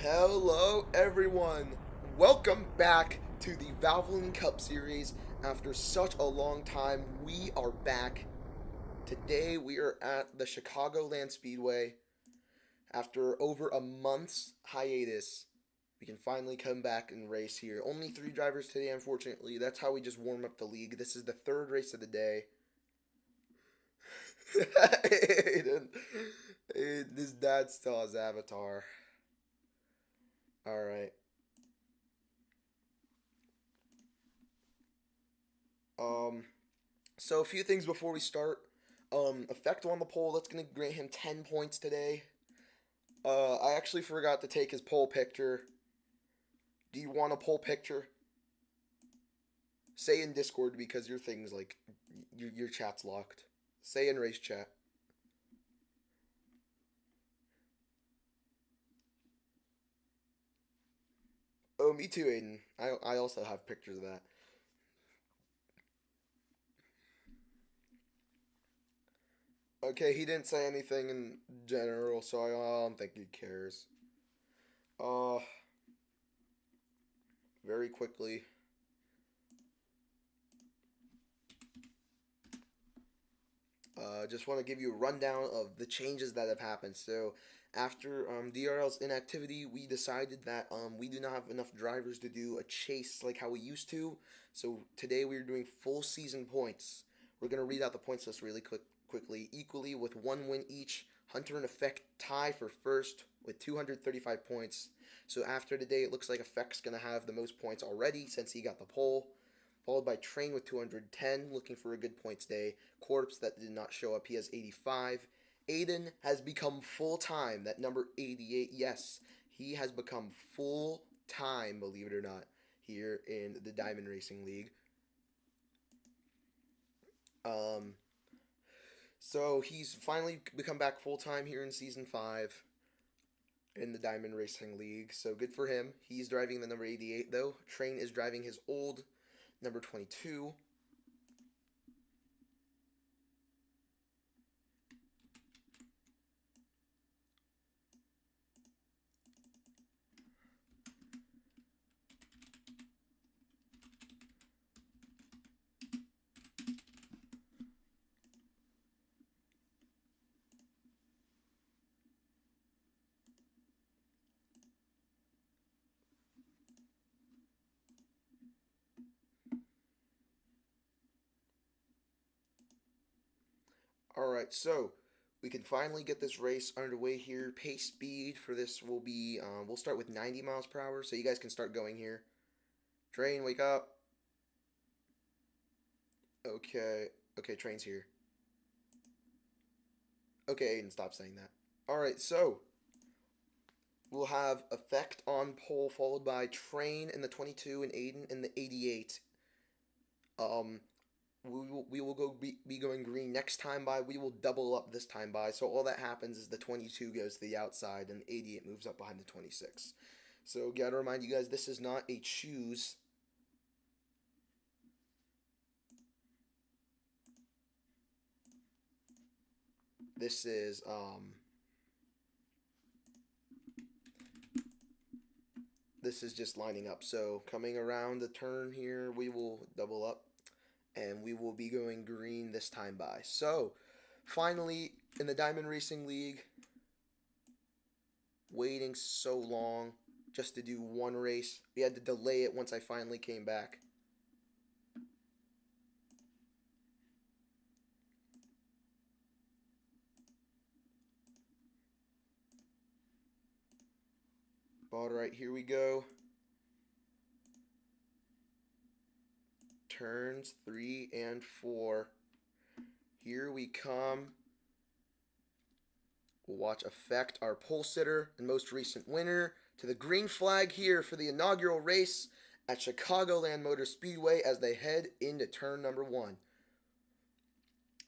Hello, everyone. Welcome back to the Valvoline Cup Series. After such a long time, we are back. Today, we are at the Chicagoland Speedway. After over a month's hiatus, we can finally come back and race here. Only three drivers today, unfortunately. That's how we just warm up the league. This is the third race of the day. Aiden, his dad still has Avatar. All right. Um, So a few things before we start. Effect on the pole. That's gonna grant him 10 points today. I actually forgot to take his pole picture. Do you want a pole picture? Say in Discord because your thing's like your chat's locked. Say in race chat. Oh, me too, Aiden. I also have pictures of that. Okay, he didn't say anything in general, so I don't think he cares. Uh, very quickly. Just want to give you a rundown of the changes that have happened. So, after DRL's inactivity, we decided that we do not have enough drivers to do a chase like how we used to. So today we are doing full season points. We're gonna read out the points list really quickly, equally with one win each. Hunter and Effect tie for first with 235 points. So after today, it looks like Effect's gonna have the most points already since he got the pole, followed by Train with 210, looking for a good points day. Corpse that did not show up, he has 85. Aiden has become full time, that number 88. Yes, he has become full time, believe it or not, here in the Diamond Racing League. Um, so he's finally become back full time here in season 5 in the Diamond Racing League. So good for him. He's driving the number 88 though. Train is driving his old number 22. All right, so we can finally get this race underway here. Pace speed for this will be, we'll start with 90 miles per hour, so you guys can start going here. Train, wake up. Okay, okay, train's here. Okay, Aiden, stop saying that. All right, so we'll have Effect on pole, followed by Train in the 22 and Aiden in the 88. Um, we will be going green next time by. We will double up this time by. So all that happens is the 22 goes to the outside and the 88 moves up behind the 26. So gotta remind you guys, this is not a choose. This is this is just lining up. So coming around the turn here, we will double up and we will be going green this time by. So finally in the Diamond Racing League, waiting so long just to do one race. We had to delay it once I finally came back. All right, here we go. Turns 3 and 4. Here we come. We'll watch Effect, our pole sitter and most recent winner, to the green flag here for the inaugural race at Chicagoland Motor Speedway as they head into turn number 1.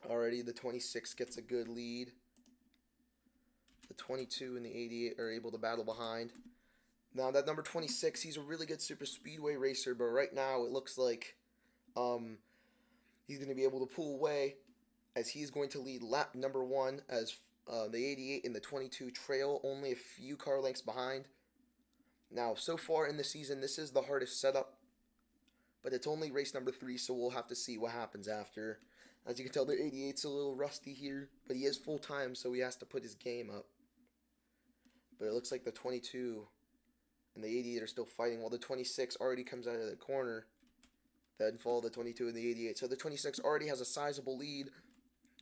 Already the 26 gets a good lead. The 22 and the 88 are able to battle behind. Now that number 26, he's a really good super speedway racer, but right now it looks like um, he's going to be able to pull away as he's going to lead lap number 1 as the 88 and the 22 trail only a few car lengths behind. Now, so far in the season, this is the hardest setup, but it's only race number 3, so we'll have to see what happens after. As you can tell, the 88's a little rusty here, but he is full time, so he has to put his game up. But it looks like the 22 and the 88 are still fighting, while the 26 already comes out of the corner. Then follow the 22 and the 88. So the 26 already has a sizable lead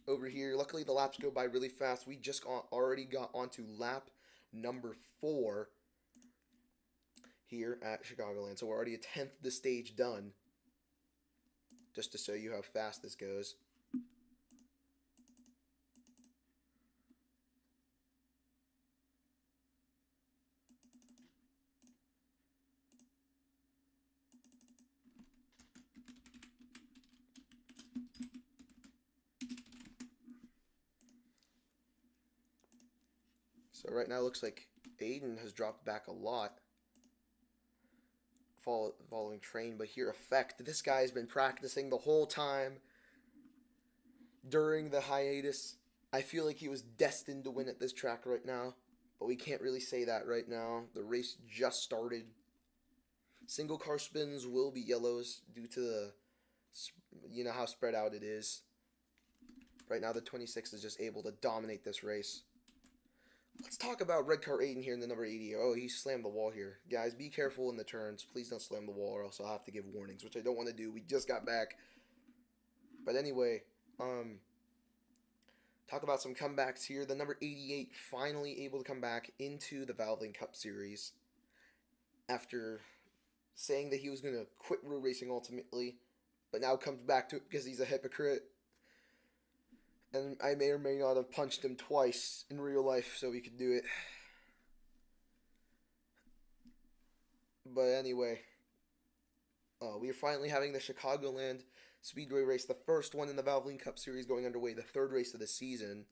over here. Luckily, the laps go by really fast. We just already got onto lap number 4 here at Chicagoland. So we're already a tenth the stage done. Just to show you how fast this goes. So right now it looks like Aiden has dropped back a lot following train, but here Effect. This guy's been practicing the whole time during the hiatus. I feel like he was destined to win at this track right now, but we can't really say that right now. The race just started. Single car spins will be yellows due to the, you know how spread out it is. Right now the 26 is just able to dominate this race. Let's talk about red car Aiden here in the number 80. Oh, he slammed the wall here. Guys, be careful in the turns. Please don't slam the wall or else I'll have to give warnings, which I don't want to do. We just got back. But anyway, talk about some comebacks here. The number 88 finally able to come back into the Valvoline Cup Series after saying that he was going to quit road racing ultimately, but now comes back to it because he's a hypocrite. And I may or may not have punched him twice in real life so he could do it. But anyway, we are finally having the Chicagoland Speedway race, the first one in the Valvoline Cup Series going underway, the third race of the season.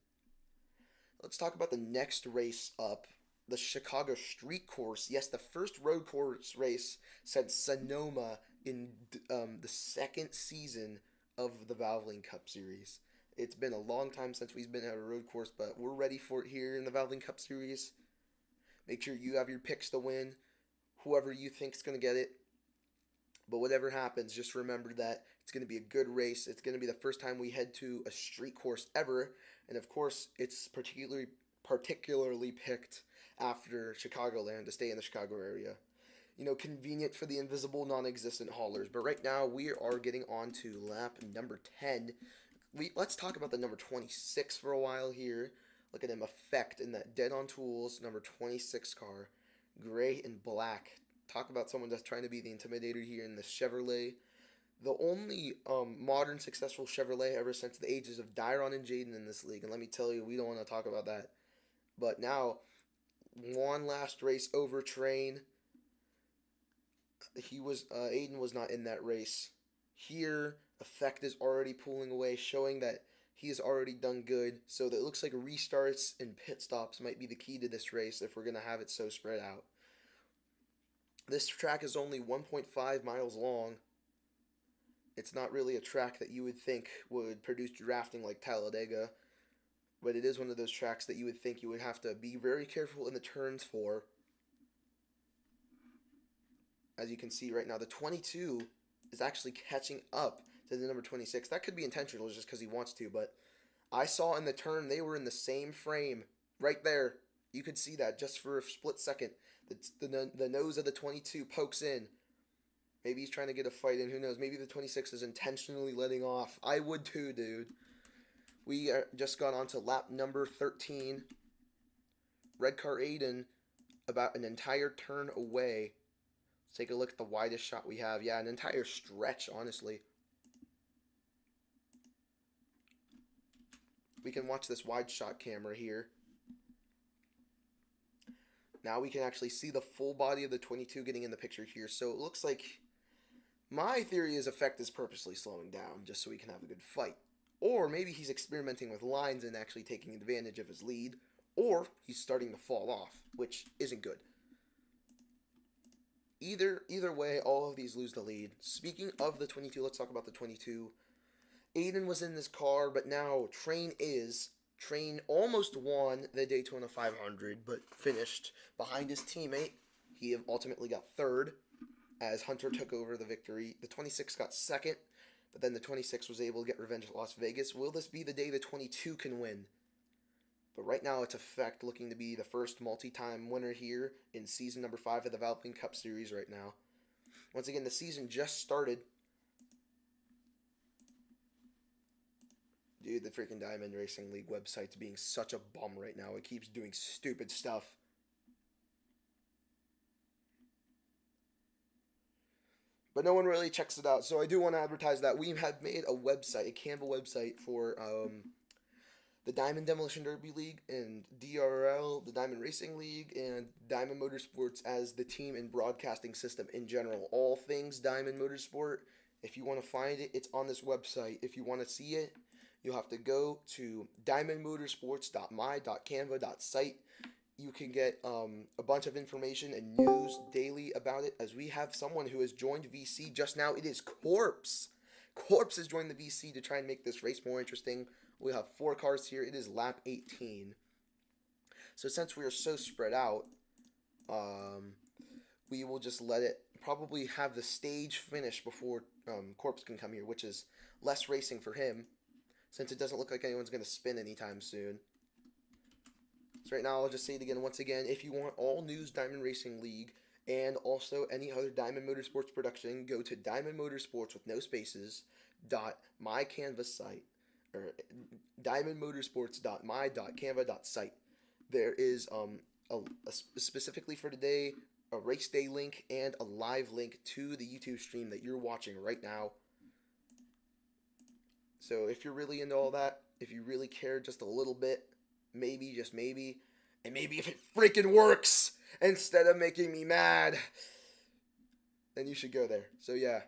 Let's talk about the next race up, the Chicago Street Course. Yes, the first road course race since Sonoma in the second season of the Valvoline Cup Series. It's been a long time since we've been at a road course, but we're ready for it here in the Valvoline Cup Series. Make sure you have your picks to win, whoever you think's going to get it. But whatever happens, just remember that it's going to be a good race. It's going to be the first time we head to a street course ever. And of course, it's particularly picked after Chicagoland to stay in the Chicago area. You know, convenient for the invisible, non-existent haulers. But right now, we are getting on to lap number 10. Let's talk about the number 26 for a while here. Look at him, Effect in that Dead on Tools number 26 car. Gray and black. Talk about someone that's trying to be the intimidator here in the Chevrolet. The only modern successful Chevrolet ever since the ages of Dyron and Jaden in this league. And let me tell you, we don't want to talk about that. But now, one last race over train. Aiden was not in that race. Here, Effect is already pulling away, showing that he has already done good. So that it looks like restarts and pit stops might be the key to this race if we're going to have it so spread out. This track is only 1.5 miles long. It's not really a track that you would think would produce drafting like Talladega, but it is one of those tracks that you would think you would have to be very careful in the turns for. As you can see right now, the 22 is actually catching up to the number 26. That could be intentional just because he wants to, but I saw in the turn they were in the same frame right there. You could see that just for a split second. The nose of the 22 pokes in. Maybe he's trying to get a fight in. Who knows? Maybe the 26 is intentionally letting off. I would too, dude. We just got on to lap number 13. Red car Aiden about an entire turn away. Let's take a look at the widest shot we have. Yeah, an entire stretch, honestly. We can watch this wide shot camera here. Now we can actually see the full body of the 22 getting in the picture here. So it looks like my theory is Effect is purposely slowing down just so he can have a good fight. Or maybe he's experimenting with lines and actually taking advantage of his lead. Or he's starting to fall off, which isn't good. Either way, all of these lose the lead. Speaking of the 22, let's talk about the 22. Aiden was in this car, but now Train almost won the Daytona 500, but finished behind his teammate He ultimately got third as Hunter took over the victory. The 26 got second, but then the 26 was able to get revenge at Las Vegas. Will this be the day the 22 can win? But right now, it's Effect looking to be the first multi-time winner here in season number 5 of the Valvoline Cup Series right now. Once again, the season just started. Dude, the freaking Diamond Racing League website's being such a bum right now. It keeps doing stupid stuff. But no one really checks it out, so I do want to advertise that. We have made a website, a Canva website for the Diamond Demolition Derby League and DRL, the Diamond Racing League, and Diamond Motorsports as the team and broadcasting system in general. All things Diamond Motorsport. If you want to find it, it's on this website. If you want to see it, you'll have to go to diamondmotorsports.my.canva.site. You can get a bunch of information and news daily about it, as we have someone who has joined VC just now. It is Corpse. Corpse has joined the VC to try and make this race more interesting. We have 4 cars here. It is lap 18. So since we are so spread out, we will just let it probably have the stage finish before Corpse can come here, which is less racing for him, since it doesn't look like anyone's going to spin anytime soon. So right now, I'll just say it again. Once again, if you want all news Diamond Racing League and also any other Diamond Motorsports production, go to Diamond Motorsports with no spaces .mycanvas site, or diamondmotorsports.my.canva.site. There is specifically for today a race day link and a live link to the YouTube stream that you're watching right now. So if you're really into all that, if you really care just a little bit, maybe, just maybe, and maybe if it freaking works instead of making me mad, then you should go there. So yeah.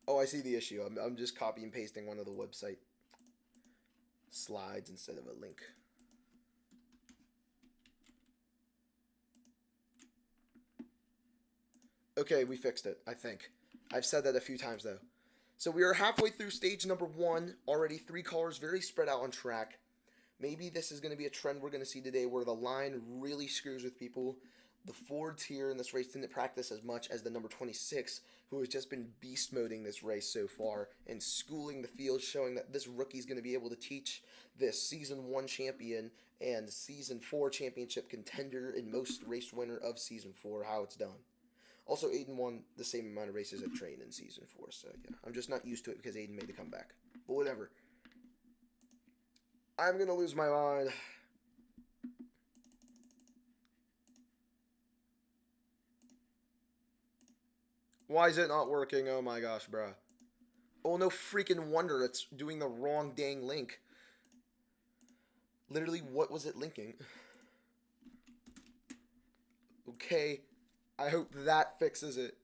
Oh, I see the issue. I'm just copy and pasting one of the website slides instead of a link. Okay, we fixed it, I think. I've said that a few times though. So we are halfway through stage number 1, already 3 cars very spread out on track. Maybe this is going to be a trend we're going to see today where the line really screws with people. The Fords here in this race didn't practice as much as the number 26, who has just been beast moding this race so far and schooling the field, showing that this rookie is going to be able to teach this Season 1 champion and Season 4 championship contender and most race winner of Season 4 how it's done. Also, Aiden won the same amount of races at Train in Season 4, so yeah. I'm just not used to it because Aiden made the comeback. But whatever. I'm going to lose my mind. Why is it not working? Oh my gosh, bruh. Oh, no freaking wonder it's doing the wrong dang link. Literally, what was it linking? Okay. I hope that fixes it.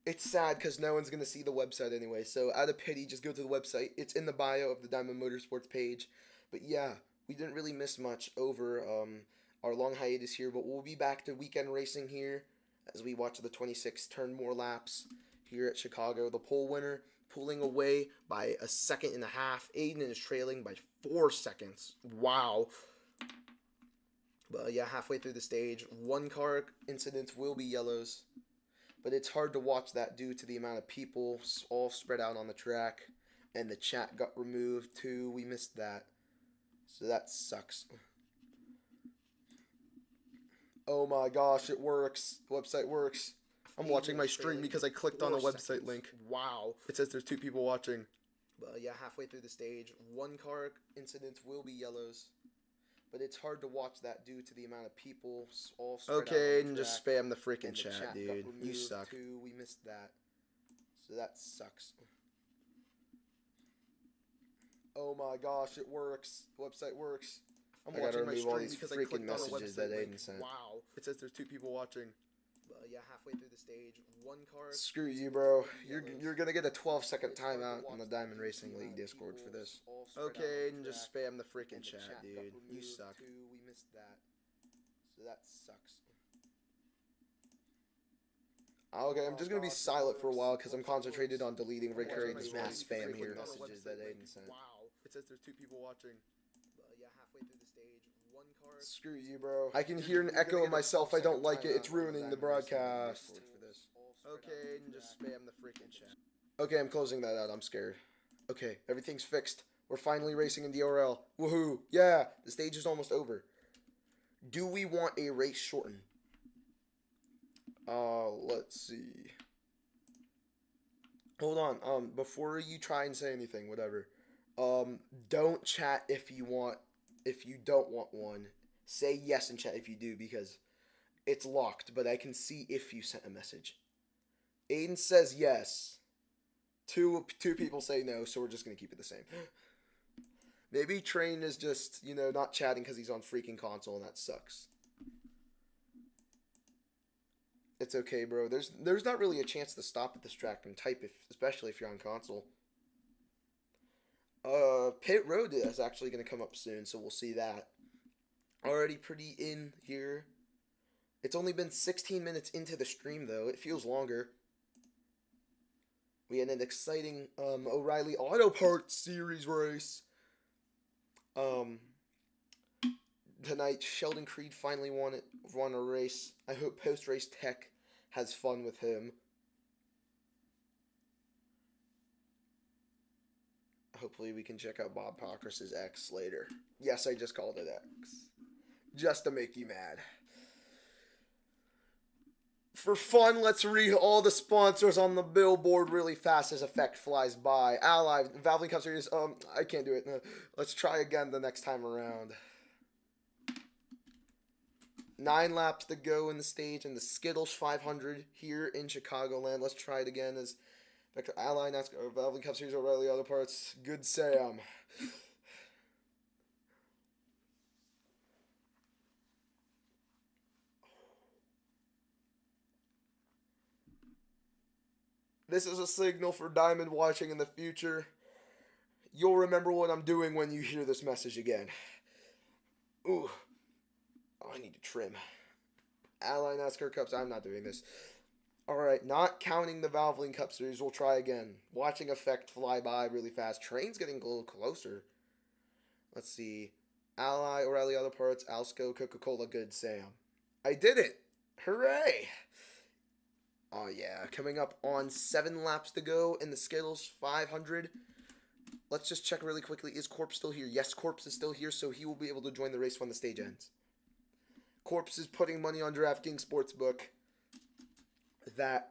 It's sad because no one's going to see the website anyway. So out of pity, just go to the website. It's in the bio of the Diamond Motorsports page. But yeah, we didn't really miss much over our long hiatus here. But we'll be back to weekend racing here as we watch the 26 turn more laps here at Chicago. The pole winner pulling away by 1.5 seconds. Aiden is trailing by 4 seconds. Wow. But yeah, halfway through the stage, 1 car incidents will be yellows. But it's hard to watch that due to the amount of people all spread out on the track. And the chat got removed too. We missed that. So that sucks. Oh my gosh, it works. The website works. I'm watching my stream because I clicked on the website link. Wow. It says there's 2 people watching. But yeah, halfway through the stage, 1 car incidents will be yellows. But it's hard to watch that due to the amount of people all spread out on the track. And just spam the freaking chat, dude. You suck. Too. We missed that. So that sucks. Oh my gosh, it works. The website works. I'm watching my stream because I clicked on the website link. Wow. It says there's 2 people watching. Yeah, halfway through the stage, 1 car. Screw you, bro. You're gonna get a 12-second timeout on the Diamond Racing League Discord for this. Okay, and just spam the freaking chat, dude. You suck. We missed that. So that sucks. Okay, I'm just gonna be silent for a while because I'm concentrated on deleting Rick Curry's mass spam here. Messages that Aiden sent. It says there's 2 people watching. Yeah, halfway through the stage, 1 car. Screw you, bro. I can hear an echo of myself. I don't like it. It's ruining the broadcast. Okay, and just spam the freaking chat. Okay, I'm closing that out. I'm scared. Okay, everything's fixed. We're finally racing in DRL. Woohoo! Yeah, the stage is almost over. Do we want a race shortened? Let's see. Hold on. Before you try and say anything, whatever. Don't chat if you want. If you don't want one, say yes in chat if you do, because it's locked. But I can see if you sent a message. Aiden says yes. Two people say no, so we're just gonna keep it the same. Maybe Train is just, not chatting because he's on freaking console, and that sucks. It's okay, bro. There's not really a chance to stop at this track and type, especially if you're on console. Pit Road is actually going to come up soon, so we'll see that. Already pretty in here. It's only been 16 minutes into the stream, though. It feels longer. We had an exciting O'Reilly Auto Parts Series race. Tonight, Sheldon Creed finally won a race. I hope post-race tech has fun with him. Hopefully we can check out Bob Pockrass's X later. Yes, I just called it X. Just to make you mad. For fun, let's read all the sponsors on the billboard really fast as Effect flies by. Ally, Valvoline Cup Series, I can't do it. Let's try again the next time around. 9 laps to go in the stage in the Skittles 500 here in Chicagoland. Let's try it again as Ally, NASCAR, Valvoline Cup Series, O'Reilly Auto Parts. Good Sam. This is a signal for Diamond watching in the future. You'll remember what I'm doing when you hear this message again. Ooh. Oh, I need to trim. Ally NASCAR Cups, I'm not doing this. Alright, not counting the Valvoline Cup Series, we'll try again. Watching Effect fly by really fast. Train's getting a little closer. Let's see. Ally, O'Reilly Auto Parts, Alsco, Coca-Cola, Good Sam. I did it! Hooray! Oh yeah, coming up on 7 laps to go in the Skittles 500. Let's just check really quickly. Is Corpse still here? Yes, Corpse is still here, so he will be able to join the race when the stage ends. Corpse is putting money on DraftKings Sportsbook that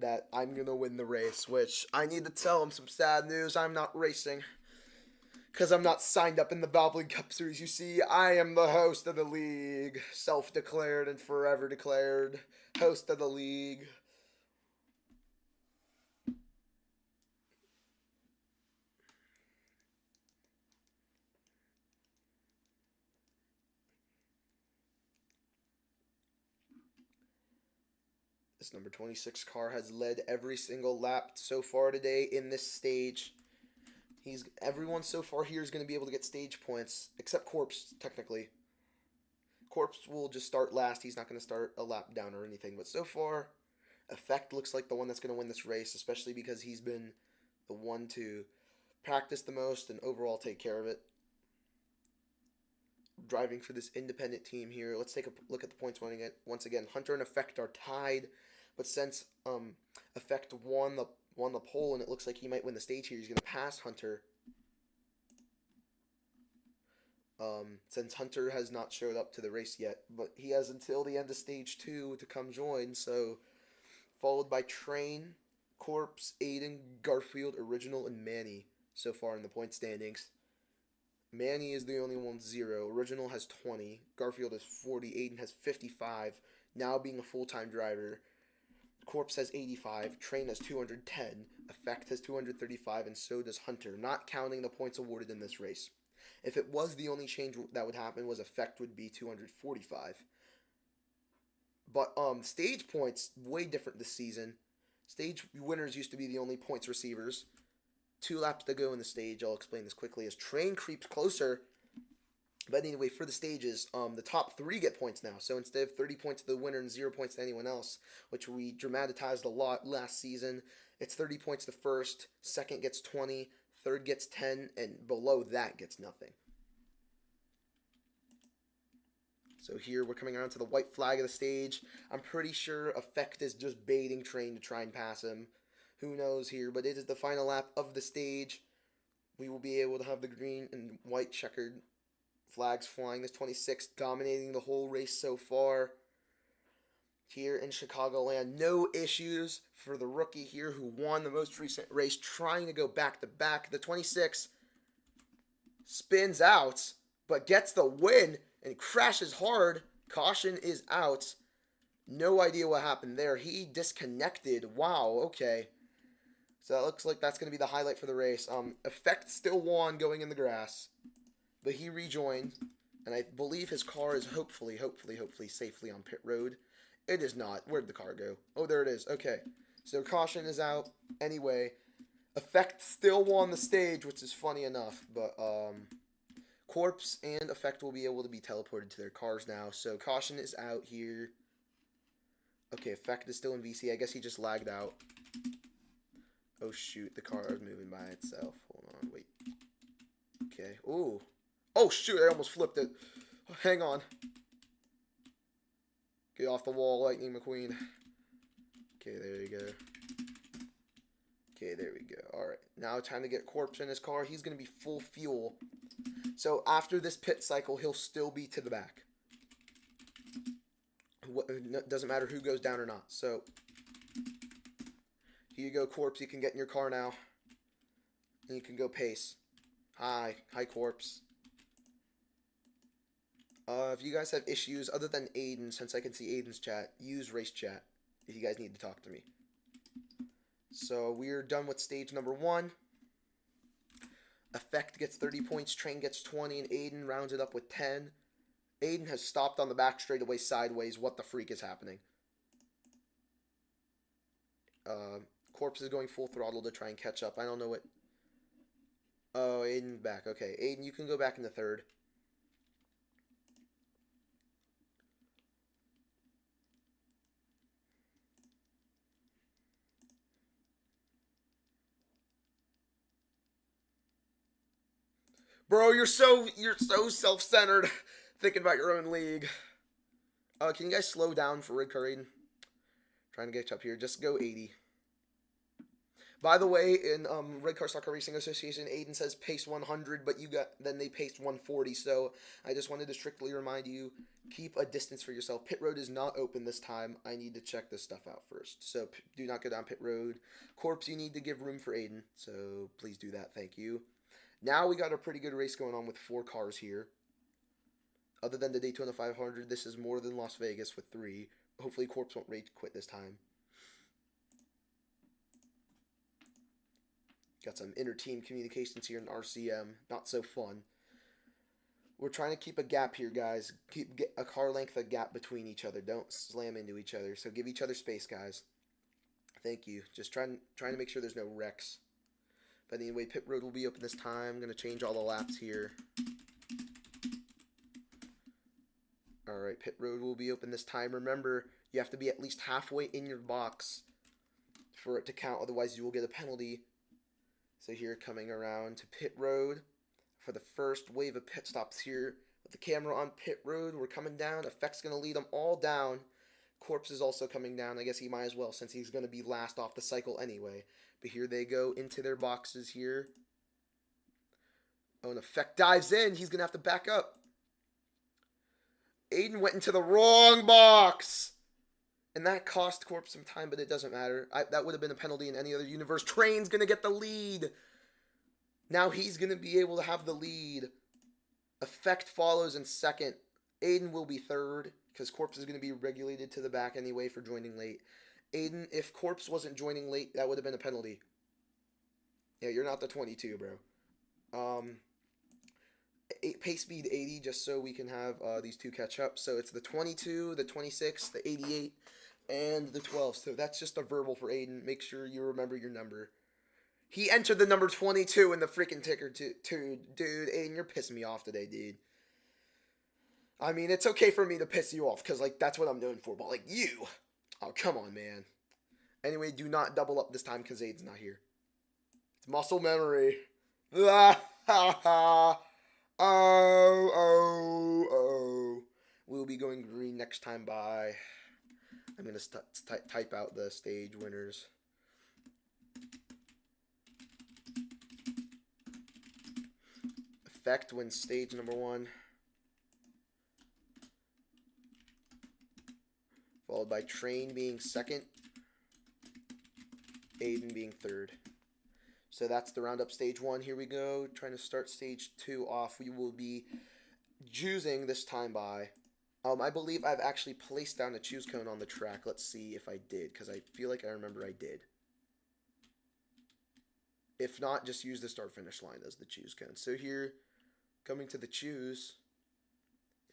that I'm gonna win the race, which I need to tell him some sad news. I'm not racing because I'm not signed up in the Valvoline Cup Series. You see, I am the host of the league, self-declared and forever declared host of the league. This number 26 car has led every single lap so far today in this stage. Everyone so far here is going to be able to get stage points, except Corpse, technically. Corpse will just start last. He's not going to start a lap down or anything. But so far, Effect looks like the one that's going to win this race, especially because he's been the one to practice the most and overall take care of it. Driving for this independent team here. Let's take a look at the points winning it. Once again, Hunter and Effect are tied. But since Effect won the pole and it looks like he might win the stage here, he's going to pass Hunter. Since Hunter has not showed up to the race yet, but he has until the end of stage 2 to come join. So, followed by Train, Corpse, Aiden, Garfield, Original, and Manny so far in the point standings. Manny is the only one with 0. Original has 20. Garfield has 40. Aiden has 55. Now being a full-time driver. Corpse has 85, Train has 210, Effect has 235, and so does Hunter, not counting the points awarded in this race. If it was the only change that would happen was Effect would be 245. But stage points, way different this season. Stage winners used to be the only points receivers. 2 laps to go in the stage. I'll explain this quickly. As Train creeps closer, But anyway, for the stages, the top three get points now. So instead of 30 points to the winner and 0 points to anyone else, which we dramatized a lot last season, it's 30 points to first, second gets 20, third gets 10, and below that gets nothing. So here we're coming around to the white flag of the stage. I'm pretty sure Effect is just baiting Train to try and pass him. Who knows here, but it is the final lap of the stage. We will be able to have the green and white checkered flags flying. This 26 dominating the whole race so far. Here in Chicagoland, no issues for the rookie here who won the most recent race, trying to go back to back. The 26 spins out, but gets the win and crashes hard. Caution is out. No idea what happened there. He disconnected. Wow, okay. So that looks like that's going to be the highlight for the race. Effect still won going in the grass, but he rejoined, and I believe his car is hopefully safely on pit road. It is not. Where'd the car go? Oh, there it is. Okay. So caution is out. Anyway, Effect still won the stage, which is funny enough, but Corpse and Effect will be able to be teleported to their cars now. So caution is out here. Okay, Effect is still in VC. I guess he just lagged out. Oh shoot, the car is moving by itself. Hold on, wait. Okay. Ooh. Oh shoot, I almost flipped it. Hang on. Get off the wall, Lightning McQueen. Okay, there you go. Okay, there we go. Alright, now time to get Corpse in his car. He's going to be full fuel. So after this pit cycle, he'll still be to the back. Doesn't matter who goes down or not. So, here you go, Corpse. You can get in your car now. And you can go pace. Hi, Corpse. If you guys have issues other than Aiden, since I can see Aiden's chat, use race chat if you guys need to talk to me. So we're done with stage number 1. Effect gets 30 points, Train gets 20, and Aiden rounds it up with 10. Aiden has stopped on the back straightaway sideways. What the freak is happening? Corpse is going full throttle to try and catch up. I don't know what... Oh, Aiden's back. Okay, Aiden, you can go back in the third. Bro, you're so self-centered, thinking about your own league. Can you guys slow down for Red Car Aiden? Trying to get up here. Just go 80. By the way, in Red Car Soccer Racing Association, Aiden says pace 100, but then they paced 140. So I just wanted to strictly remind you, keep a distance for yourself. Pit road is not open this time. I need to check this stuff out first. So do not go down pit road. Corpse, you need to give room for Aiden. So please do that. Thank you. Now we got a pretty good race going on with 4 cars here. Other than the Daytona 500, this is more than Las Vegas with 3. Hopefully Corpse won't rage quit this time. Got some inter-team communications here in RCM. Not so fun. We're trying to keep a gap here, guys. Keep a car length of gap between each other. Don't slam into each other. So give each other space, guys. Thank you. Just trying to make sure there's no wrecks. But anyway, pit road will be open this time. I'm going to change all the laps here. Alright, pit road will be open this time. Remember, you have to be at least halfway in your box for it to count. Otherwise, you will get a penalty. So here, coming around to pit road for the first wave of pit stops here. With the camera on pit road, we're coming down. Effect's going to lead them all down. Corpse is also coming down. I guess he might as well, since he's going to be last off the cycle anyway. But here they go into their boxes here. Oh, and Effect dives in. He's going to have to back up. Aiden went into the wrong box. And that cost Corpse some time, but it doesn't matter. That would have been a penalty in any other universe. Train's going to get the lead. Now he's going to be able to have the lead. Effect follows in second. Aiden will be third, because Corpse is going to be regulated to the back anyway for joining late. Aiden, if Corpse wasn't joining late, that would have been a penalty. Yeah, you're not the 22, bro. Pace speed 80, just so we can have these two catch up. So it's the 22, the 26, the 88, and the 12. So that's just a verbal for Aiden. Make sure you remember your number. He entered the number 22 in the freaking ticker, too. Dude, Aiden, you're pissing me off today, dude. I mean, it's okay for me to piss you off because like that's what I'm known for. But like you, oh come on, man. Anyway, do not double up this time because Aid's not here. It's muscle memory. Ah, ha, ha. Oh, oh, oh. We'll be going green next time by. I'm going to type out the stage winners. Effect wins stage number 1. Followed by Train being second. Aiden being third. So that's the roundup stage 1. Here we go. Trying to start stage 2 off. We will be choosing this time by. I believe I've actually placed down a choose cone on the track. Let's see if I did, because I feel like I remember I did. If not, just use the start finish line as the choose cone. So here, coming to the choose.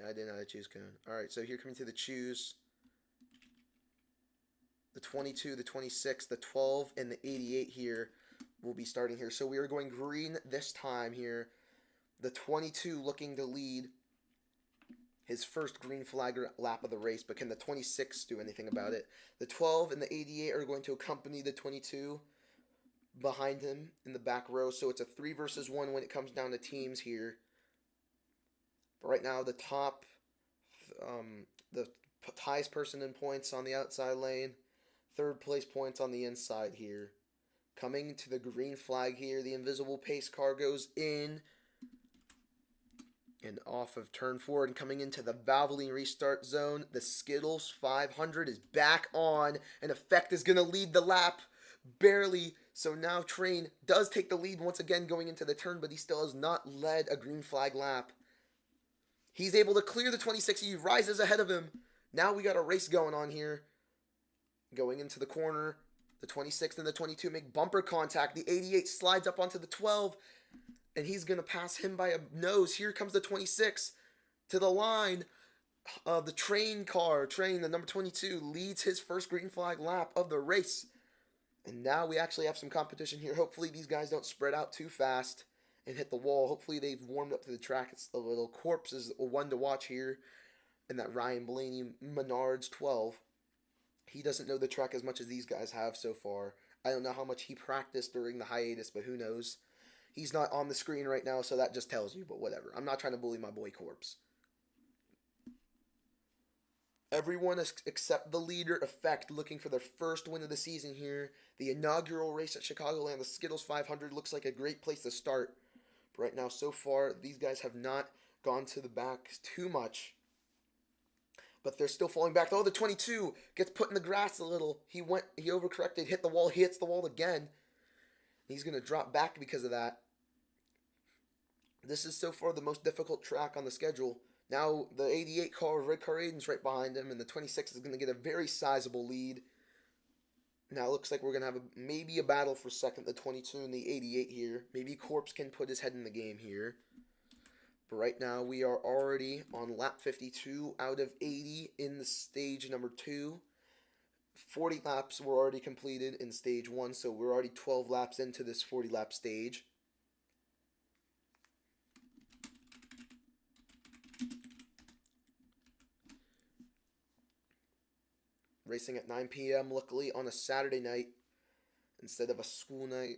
Yeah, I didn't have a choose cone. Alright, so here coming to the choose. The 22, the 26, the 12, and the 88 here will be starting here. So we are going green this time here. The 22 looking to lead his first green flag lap of the race, but can the 26 do anything about it? The 12 and the 88 are going to accompany the 22 behind him in the back row, so it's a 3 versus 1 when it comes down to teams here. But right now, the top, the highest person in points on the outside lane, third place points on the inside here. Coming to the green flag here, the invisible pace car goes in and off of turn 4 and coming into the Valvoline restart zone. The Skittles 500 is back on, and Effect is going to lead the lap barely. So now Train does take the lead once again going into the turn, but he still has not led a green flag lap. He's able to clear the 26. He rises ahead of him. Now we got a race going on here. Going into the corner, the 26 and the 22 make bumper contact. The 88 slides up onto the 12, and he's going to pass him by a nose. Here comes the 26 to the line. The Train, the number 22, leads his first green flag lap of the race. And now we actually have some competition here. Hopefully these guys don't spread out too fast and hit the wall. Hopefully they've warmed up to the track. It's a little Corpse is one to watch here. And that Ryan Blaney Menards 12. He doesn't know the track as much as these guys have so far. I don't know how much he practiced during the hiatus, but who knows. He's not on the screen right now, so that just tells you, but whatever. I'm not trying to bully my boy Corpse. Everyone except the leader, Effect, looking for their first win of the season here. The inaugural race at Chicagoland, the Skittles 500, looks like a great place to start. But right now, so far, these guys have not gone to the back too much. But they're still falling back. Oh, the 22 gets put in the grass a little. He overcorrected, hit the wall, he hits the wall again. He's going to drop back because of that. This is so far the most difficult track on the schedule. Now the 88 car, Red Car Aiden's right behind him, and the 26 is going to get a very sizable lead. Now it looks like we're going to have maybe a battle for second, the 22 and the 88 here. Maybe Corpse can put his head in the game here. But right now we are already on lap 52 out of 80 in the stage number 2. 40 laps were already completed in stage 1, so we're already 12 laps into this 40 lap stage. Racing at 9 p.m. luckily on a Saturday night instead of a school night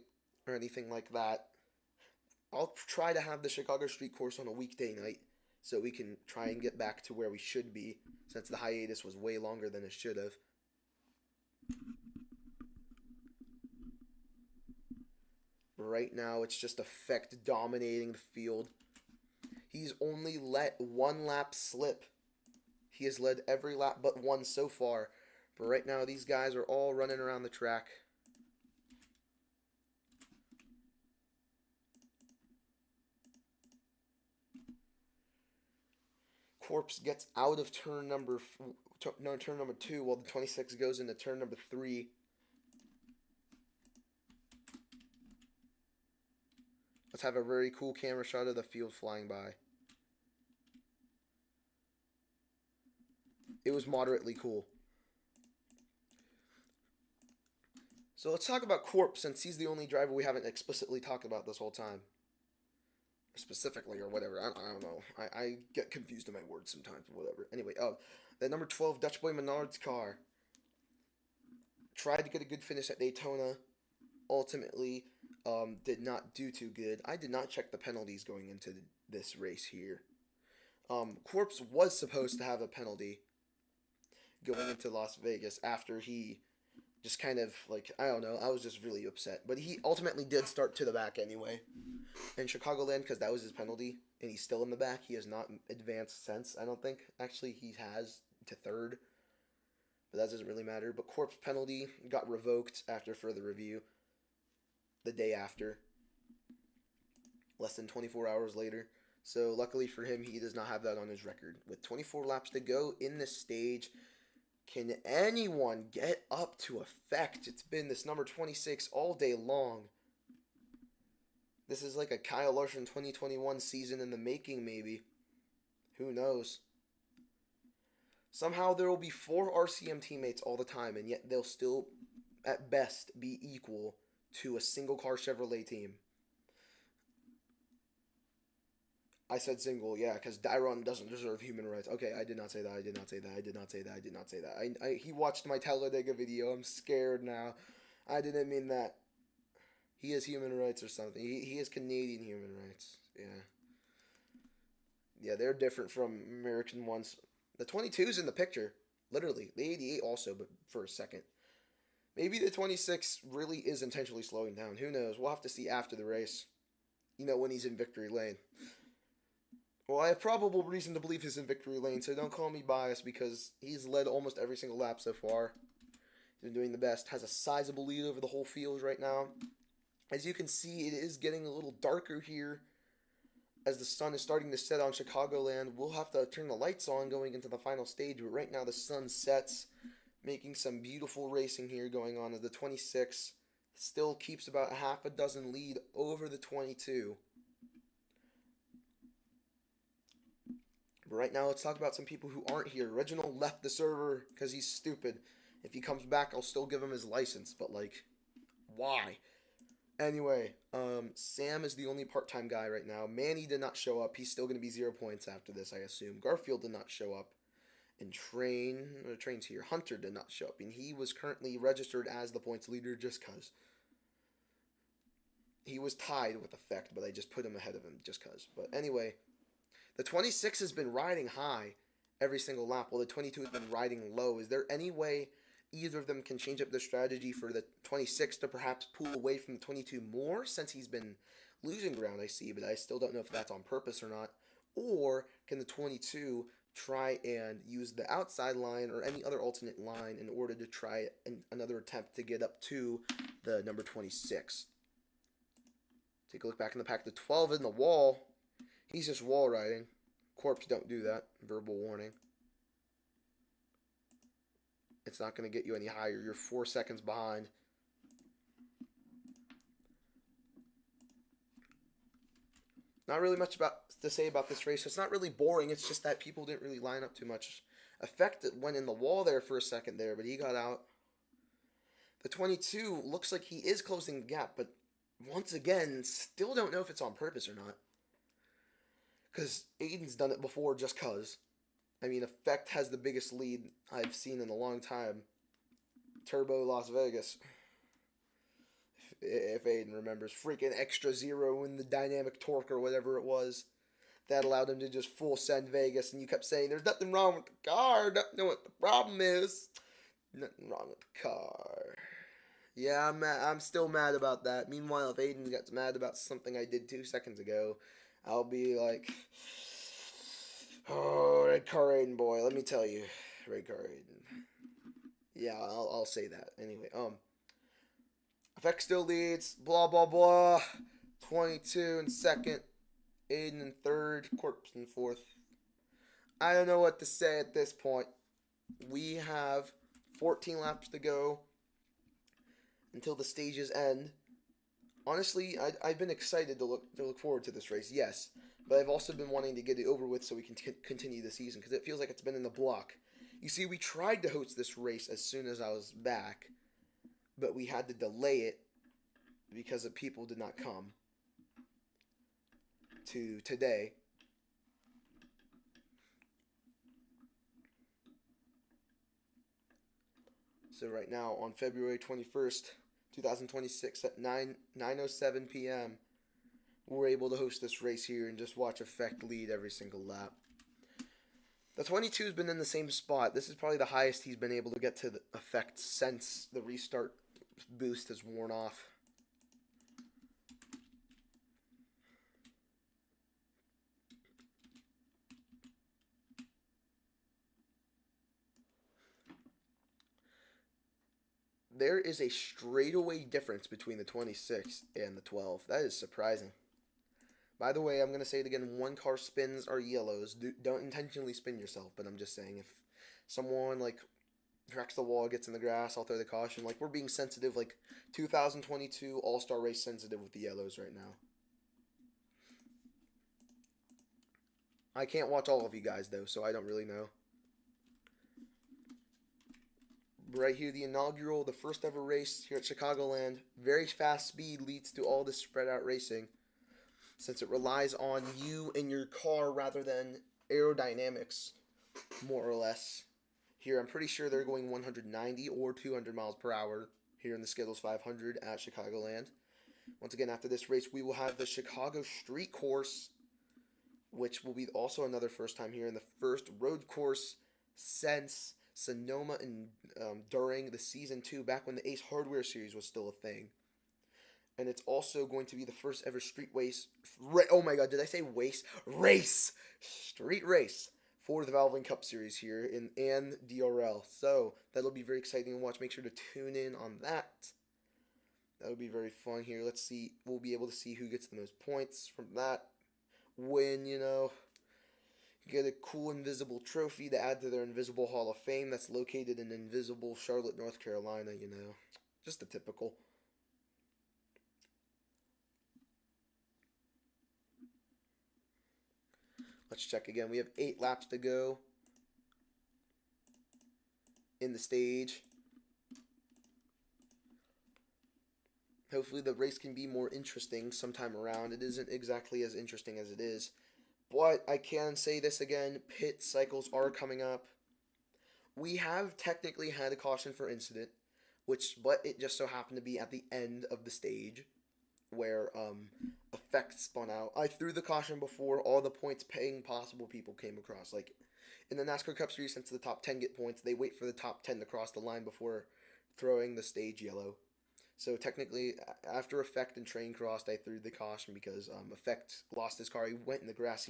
or anything like that. I'll try to have the Chicago Street Course on a weekday night so we can try and get back to where we should be since the hiatus was way longer than it should have. Right now it's just Effect dominating the field. He's only let one lap slip. He has led every lap but one so far. But right now these guys are all running around the track. Corpse gets out of turn number 2 while the 26 goes into turn number 3. Let's have a very cool camera shot of the field flying by. It was moderately cool. So let's talk about Corpse since he's the only driver we haven't explicitly talked about this whole time. specifically or whatever. I don't know. I get confused in my words sometimes. Whatever. Anyway, the number 12 Dutch boy Menard's car tried to get a good finish at Daytona. Ultimately, did not do too good. I did not check the penalties going into this race here. Corpse was supposed to have a penalty going into Las Vegas after he just kind of like, I don't know, I was just really upset. But he ultimately did start to the back anyway. In Chicagoland, because that was his penalty, and he's still in the back. He has not advanced since, I don't think. Actually, he has to third, but that doesn't really matter. But Corpse penalty got revoked after further review the day after, less than 24 hours later. So luckily for him, he does not have that on his record. With 24 laps to go in this stage, can anyone get up to effect? It's been this number 26 all day long. This is like a Kyle Larson 2021 season in the making, maybe. Who knows? Somehow there will be 4 RCM teammates all the time, and yet they'll still, at best, be equal to a single car Chevrolet team. I said single, yeah, because Dyron doesn't deserve human rights. Okay, I did not say that. I did not say that. I did not say that. I did not say that. He watched my Talladega video. I'm scared now. I didn't mean that. He has human rights or something. He has Canadian human rights. Yeah. Yeah, they're different from American ones. The 22's in the picture. Literally. The 88 also, but for a second. Maybe the 26 really is intentionally slowing down. Who knows? We'll have to see after the race. You know, when he's in victory lane. Well, I have probable reason to believe he's in victory lane, so don't call me biased because he's led almost every single lap so far. He's been doing the best. Has a sizable lead over the whole field right now. As you can see, it is getting a little darker here as the sun is starting to set on Chicagoland. We'll have to turn the lights on going into the final stage, but right now the sun sets, making some beautiful racing here going on as the 26 still keeps about a half a dozen lead over the 22. But right now, let's talk about some people who aren't here. Reginald left the server because he's stupid. If he comes back, I'll still give him his license, but like, why? Anyway, Sam is the only part-time guy right now. Manny did not show up. He's still going to be 0 points after this, I assume. Garfield did not show up. And Train's here. Hunter did not show up. And he was currently registered as the points leader just because. He was tied with Effect, but I just put him ahead of him just because. But anyway, the 26 has been riding high every single lap, while the 22 has been riding low. Is there any way either of them can change up their strategy for the 26 to perhaps pull away from the 22 more, since he's been losing ground, I see, but I still don't know if that's on purpose or not? Or can the 22 try and use the outside line or any other alternate line in order to try another attempt to get up to the number 26? Take a look back in the pack. The 12 in the wall. He's just wall riding. Corpse, don't do that. Verbal warning. It's not going to get you any higher. You're 4 seconds behind. Not really much to say about this race. It's not really boring. It's just that people didn't really line up too much. Effect went in the wall there for a second there, but he got out. The 22 looks like he is closing the gap, but once again, still don't know if it's on purpose or not. Because Aiden's done it before just cause. I mean, Effect has the biggest lead I've seen in a long time. Turbo Las Vegas. If Aiden remembers. Freaking extra zero in the dynamic torque or whatever it was. That allowed him to just full send Vegas. And you kept saying, there's nothing wrong with the car. Don't know what the problem is. Nothing wrong with the car. Yeah, I'm still mad about that. Meanwhile, if Aiden gets mad about something I did 2 seconds ago, I'll be like, oh, red car Aiden boy, let me tell you, red car Aiden. Yeah, I'll say that. Anyway, Effect still leads, blah, blah, blah. 22 in second, Aiden in third, Corpse in fourth. I don't know what to say at this point. We have 14 laps to go until the stages end. Honestly, I've been excited to look forward to this race, yes. But I've also been wanting to get it over with so we can continue the season, because it feels like it's been in the block. You see, we tried to host this race as soon as I was back, but we had to delay it because the people did not come. to today. So right now on February 21st, 2026 at 9:07 p.m., we're able to host this race here and just watch Effect lead every single lap. The 22 has been in the same spot. This is probably the highest he's been able to get to the Effect since the restart boost has worn off. There is a straightaway difference between the 26 and the 12. That is surprising. By the way, I'm going to say it again. One car spins are yellows. Don't intentionally spin yourself, but I'm just saying if someone like cracks the wall, gets in the grass, I'll throw the caution. Like we're being sensitive, like 2022 All-Star race sensitive with the yellows right now. I can't watch all of you guys though, so I don't really know. Right here, the inaugural, the first ever race here at Chicagoland. Very fast speed leads to all this spread out racing, since it relies on you and your car rather than aerodynamics, more or less. Here, I'm pretty sure they're going 190 or 200 miles per hour here in the Skittles 500 at Chicagoland. Once again, after this race, we will have the Chicago Street Course, which will be also another first time here, and the first road course since Sonoma and during the season 2, back when the Ace Hardware series was still a thing. And it's also going to be the first ever street race. Oh my god, did I say race? Race! Street race for the Valvoline Cup Series here in and DRL. So that'll be very exciting to watch. Make sure to tune in on that. That'll be very fun here. Let's see. We'll be able to see who gets the most points from that. Win, get a cool invisible trophy to add to their Invisible Hall of Fame that's located in Invisible Charlotte, North Carolina. Just the typical. Let's check again. We have 8 laps to go in the stage. Hopefully the race can be more interesting sometime around. It isn't exactly as interesting as it is. But I can say this again, pit cycles are coming up. We have technically had a caution for incident, but it just so happened to be at the end of the stage where Effect spun out. I threw the caution before all the points paying possible people came across. Like in the NASCAR Cup Series, since the top 10 get points, they wait for the top 10 to cross the line before throwing the stage yellow. So technically, after Effect and Train crossed, I threw the caution because Effect lost his car. He went in the grass.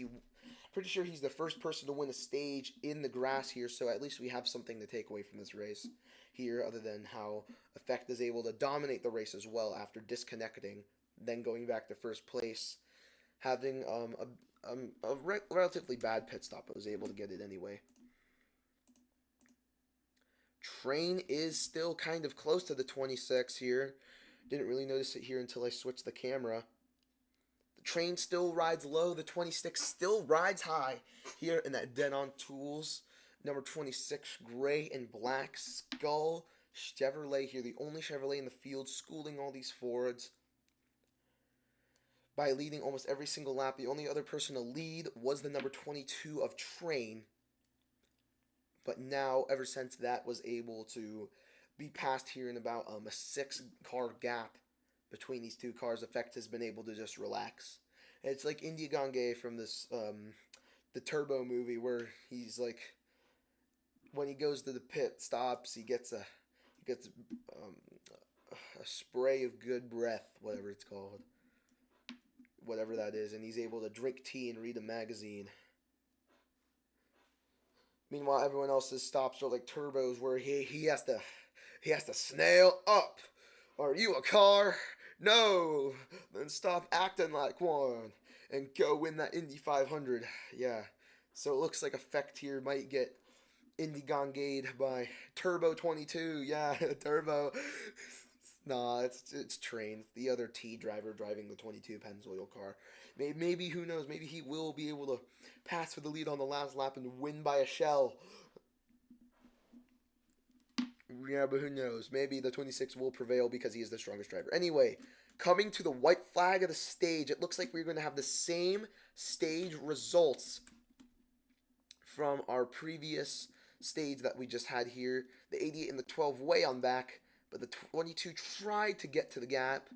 Pretty sure he's the first person to win a stage in the grass here. So at least we have something to take away from this race here, other than how Effect is able to dominate the race as well after disconnecting, then going back to first place, having a relatively bad pit stop. I was able to get it anyway. Train is still kind of close to the 26 here. Didn't really notice it here until I switched the camera. The Train still rides low. The 26 still rides high here in that Denon Tools number 26 gray and black skull Chevrolet here. The only Chevrolet in the field, schooling all these Fords by leading almost every single lap. The only other person to lead was the number 22 of Train. But now, ever since that was able to be passed here in about a 6-car gap between these two cars, Effect has been able to just relax. And it's like Indy Gange from this the Turbo movie, where he's like, when he goes to the pit stops, he gets a spray of good breath, whatever it's called, whatever that is, and he's able to drink tea and read a magazine. Meanwhile, everyone else's stops are like turbos, where he has to snail up. Are you a car? No. Then stop acting like one and go win that Indy 500. Yeah. So it looks like Effect here might get Indy Gongade by Turbo 22. Yeah, Turbo. Nah, it's Train, the other T driver driving the 22 Pennzoil car. Maybe, who knows, maybe he will be able to pass for the lead on the last lap and win by a shell. Yeah, but who knows? Maybe the 26 will prevail because he is the strongest driver. Anyway, coming to the white flag of the stage, it looks like we're going to have the same stage results from our previous stage that we just had here. The 88 and the 12 way on back, but the 22 tried to get to the gap.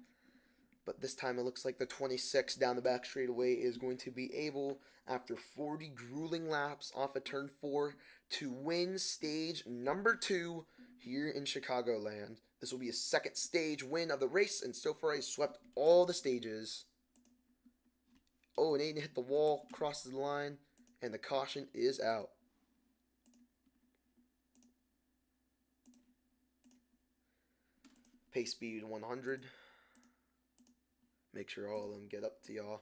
But this time it looks like the 26 down the back straightaway is going to be able, after 40 grueling laps off of turn 4, to win stage number 2 here in Chicagoland. This will be a second stage win of the race, and so far he's swept all the stages. Oh, and Aiden hit the wall, crosses the line, and the caution is out. Pace speed 100. Make sure all of them get up to y'all.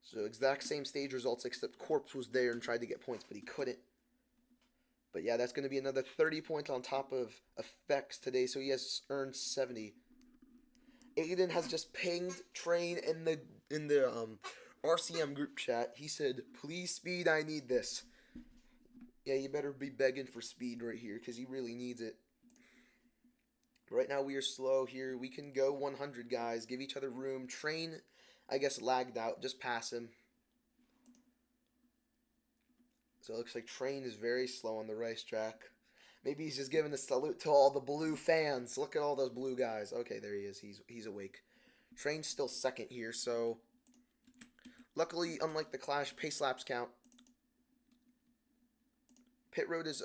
So exact same stage results, except Corpse was there and tried to get points, but he couldn't. But yeah, that's going to be another 30 points on top of effects today, so he has earned 70. Aiden has just pinged Train in the RCM group chat. He said, "Please speed, I need this." Yeah, you better be begging for speed right here, because he really needs it. Right now we are slow here. We can go 100, guys. Give each other room. Train, I guess, lagged out. Just pass him. So it looks like Train is very slow on the racetrack. Maybe he's just giving a salute to all the blue fans. Look at all those blue guys. Okay, there he is. He's awake. Train's still second here, so luckily, unlike the Clash, pace laps count. Pit road's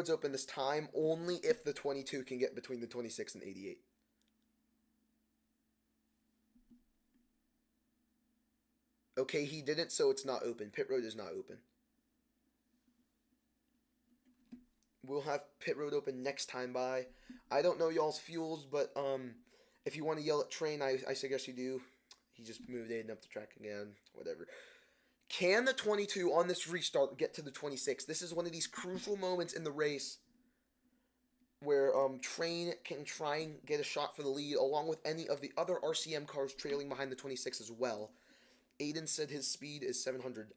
open this time only if the 22 can get between the 26 and 88. Okay, he didn't, so it's not open. Pit road is not open. We'll have pit road open next time by. I don't know y'all's fuels, but if you want to yell at Train, I suggest you do. He just moved Aiden up the track again. Whatever. Can the 22 on this restart get to the 26? This is one of these crucial moments in the race where Train can try and get a shot for the lead, along with any of the other RCM cars trailing behind the 26 as well. Aiden said his speed is 700.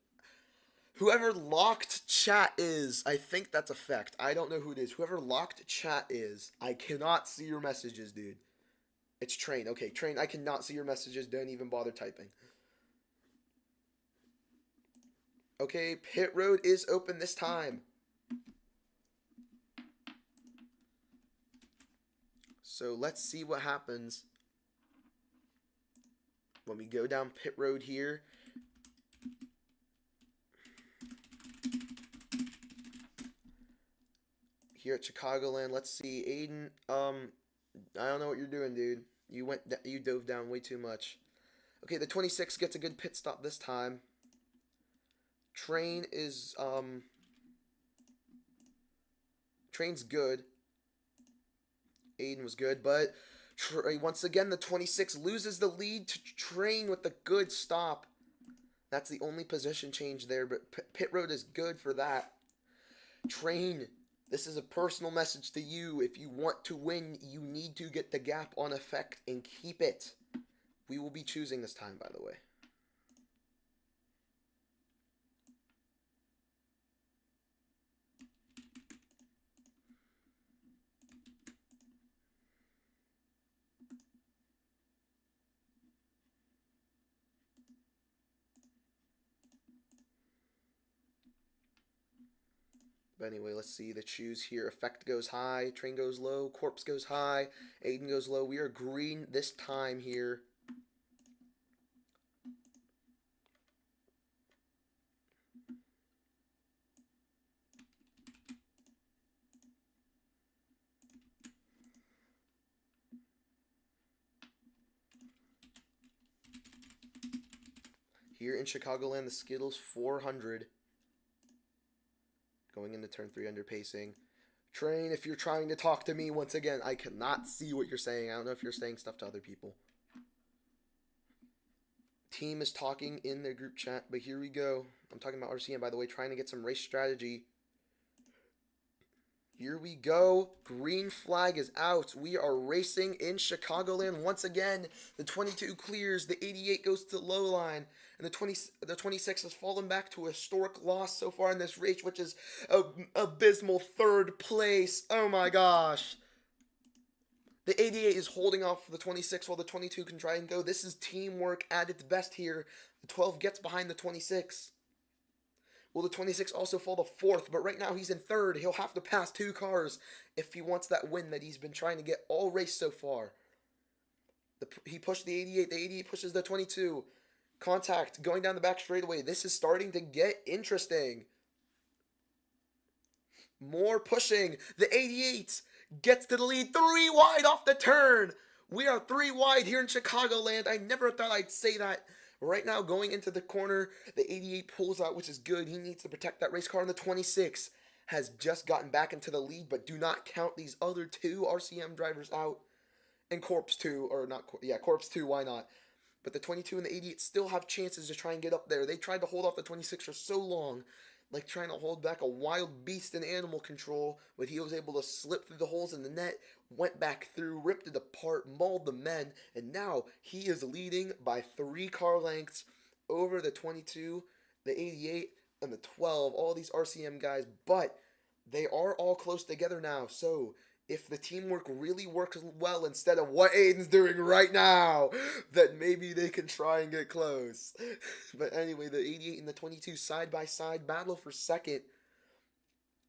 Whoever locked chat is, I think that's a fact. I don't know who it is. Whoever locked chat is, I cannot see your messages, dude. It's Train. Okay, Train, I cannot see your messages. Don't even bother typing. Okay, pit road is open this time. So let's see what happens when we go down pit road here. Here at Chicagoland, let's see, Aiden. I don't know what you're doing, dude. You dove down way too much. Okay, the 26 gets a good pit stop this time. Train is Train's good. Aiden was good, but once again the 26 loses the lead to Train with the good stop. That's the only position change there, but pit road is good for that. Train, this is a personal message to you. If you want to win, you need to get the gap on effect and keep it. We will be choosing this time, by the way. But anyway, let's see the choose here. Effect goes high, Train goes low, Corpse goes high, Aiden goes low. We are green this time here. Here in Chicagoland, the Skittles 400. Going into turn 3 under pacing. Train, if you're trying to talk to me, once again, I cannot see what you're saying. I don't know if you're saying stuff to other people. Team is talking in their group chat, but here we go. I'm talking about RCM, by the way, trying to get some race strategy. Here we go. Green flag is out. We are racing in Chicagoland once again. The 22 clears. The 88 goes to the low line. And the 26 has fallen back to a historic loss so far in this race, which is a abysmal third place. Oh my gosh. The 88 is holding off the 26 while the 22 can try and go. This is teamwork at its best here. The 12 gets behind the 26. Will the 26 also fall to fourth? But right now he's in third. He'll have to pass two cars if he wants that win that he's been trying to get all race so far. He pushed the 88. The 88 pushes the 22. Contact going down the back straightaway. This is starting to get interesting. More pushing. The 88 gets to the lead. 3 wide off the turn. We are 3 wide here in Chicagoland. I never thought I'd say that. Right now, going into the corner, the 88 pulls out, which is good. He needs to protect that race car. And the 26 has just gotten back into the lead, but do not count these other 2 RCM drivers out. And Corpse 2, or not, yeah, Corpse 2, why not? But the 22 and the 88 still have chances to try and get up there. They tried to hold off the 26 for so long, like trying to hold back a wild beast in animal control, but he was able to slip through the holes in the net, went back through, ripped it apart, mauled the men, and now he is leading by 3 car lengths over the 22, the 88, and the 12, all these RCM guys, but they are all close together now, so if the teamwork really works well instead of what Aiden's doing right now, then maybe they can try and get close. But anyway, the 88 and the 22 side by side battle for second.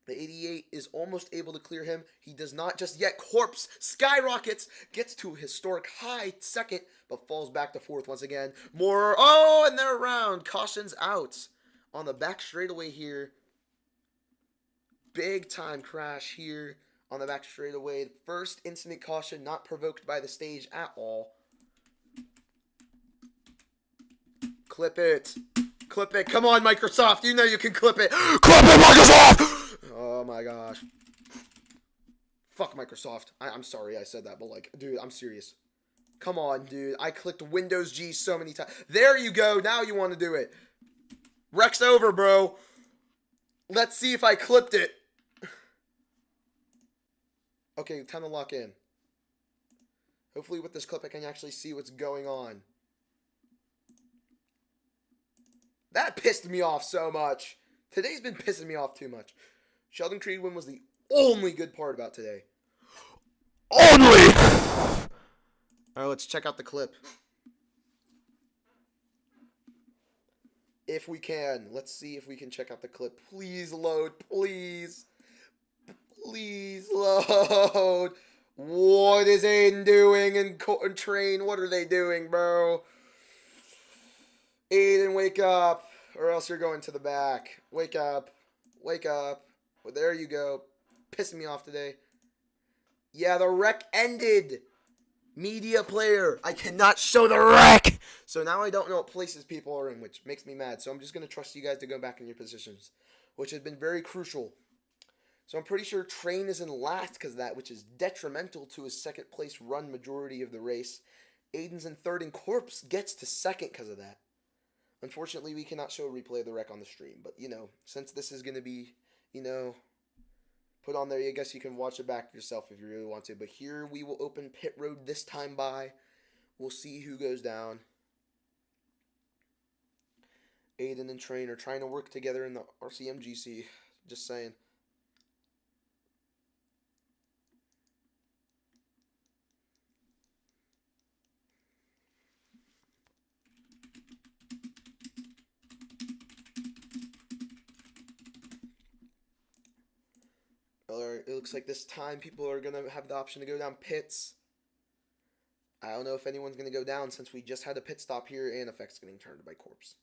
The 88 is almost able to clear him. He does not just yet. Corpse skyrockets, gets to a historic high second, but falls back to fourth once again. More, oh, and they're around. Caution's out on the back straightaway here. Big time crash here on the back straightaway. First incident caution, not provoked by the stage at all. Clip it. Clip it. Come on, Microsoft. You know you can clip it. Clip it, Microsoft! Oh my gosh. Fuck Microsoft. I'm sorry I said that, but like, dude, I'm serious. Come on, dude. I clicked Windows G so many times. There you go. Now you want to do it. Wreck's over, bro. Let's see if I clipped it. Okay, time to lock in. Hopefully with this clip I can actually see what's going on. That pissed me off so much. Today's been pissing me off too much. Sheldon Creed win was the only good part about today. Only! Alright, let's check out the clip. If we can. Let's see if we can check out the clip. Please load. Please. Please load. What is Aiden doing in train? What are they doing, bro? Aiden, wake up. Or else you're going to the back. Wake up. Wake up. Well, there you go. Pissing me off today. Yeah, the wreck ended. Media player. I cannot show the wreck. So now I don't know what places people are in, which makes me mad. So I'm just going to trust you guys to go back in your positions, which has been very crucial. So I'm pretty sure Train is in last because of that, which is detrimental to his second place run majority of the race. Aiden's in third, and Corpse gets to second because of that. Unfortunately, we cannot show a replay of the wreck on the stream, but, you know, since this is going to be, you know, put on there, I guess you can watch it back yourself if you really want to. But here we will open pit road this time by. We'll see who goes down. Aiden and Train are trying to work together in the RCM GC. Just saying. It looks like this time people are going to have the option to go down pits. I don't know if anyone's going to go down since we just had a pit stop here and effects getting turned by Corpse.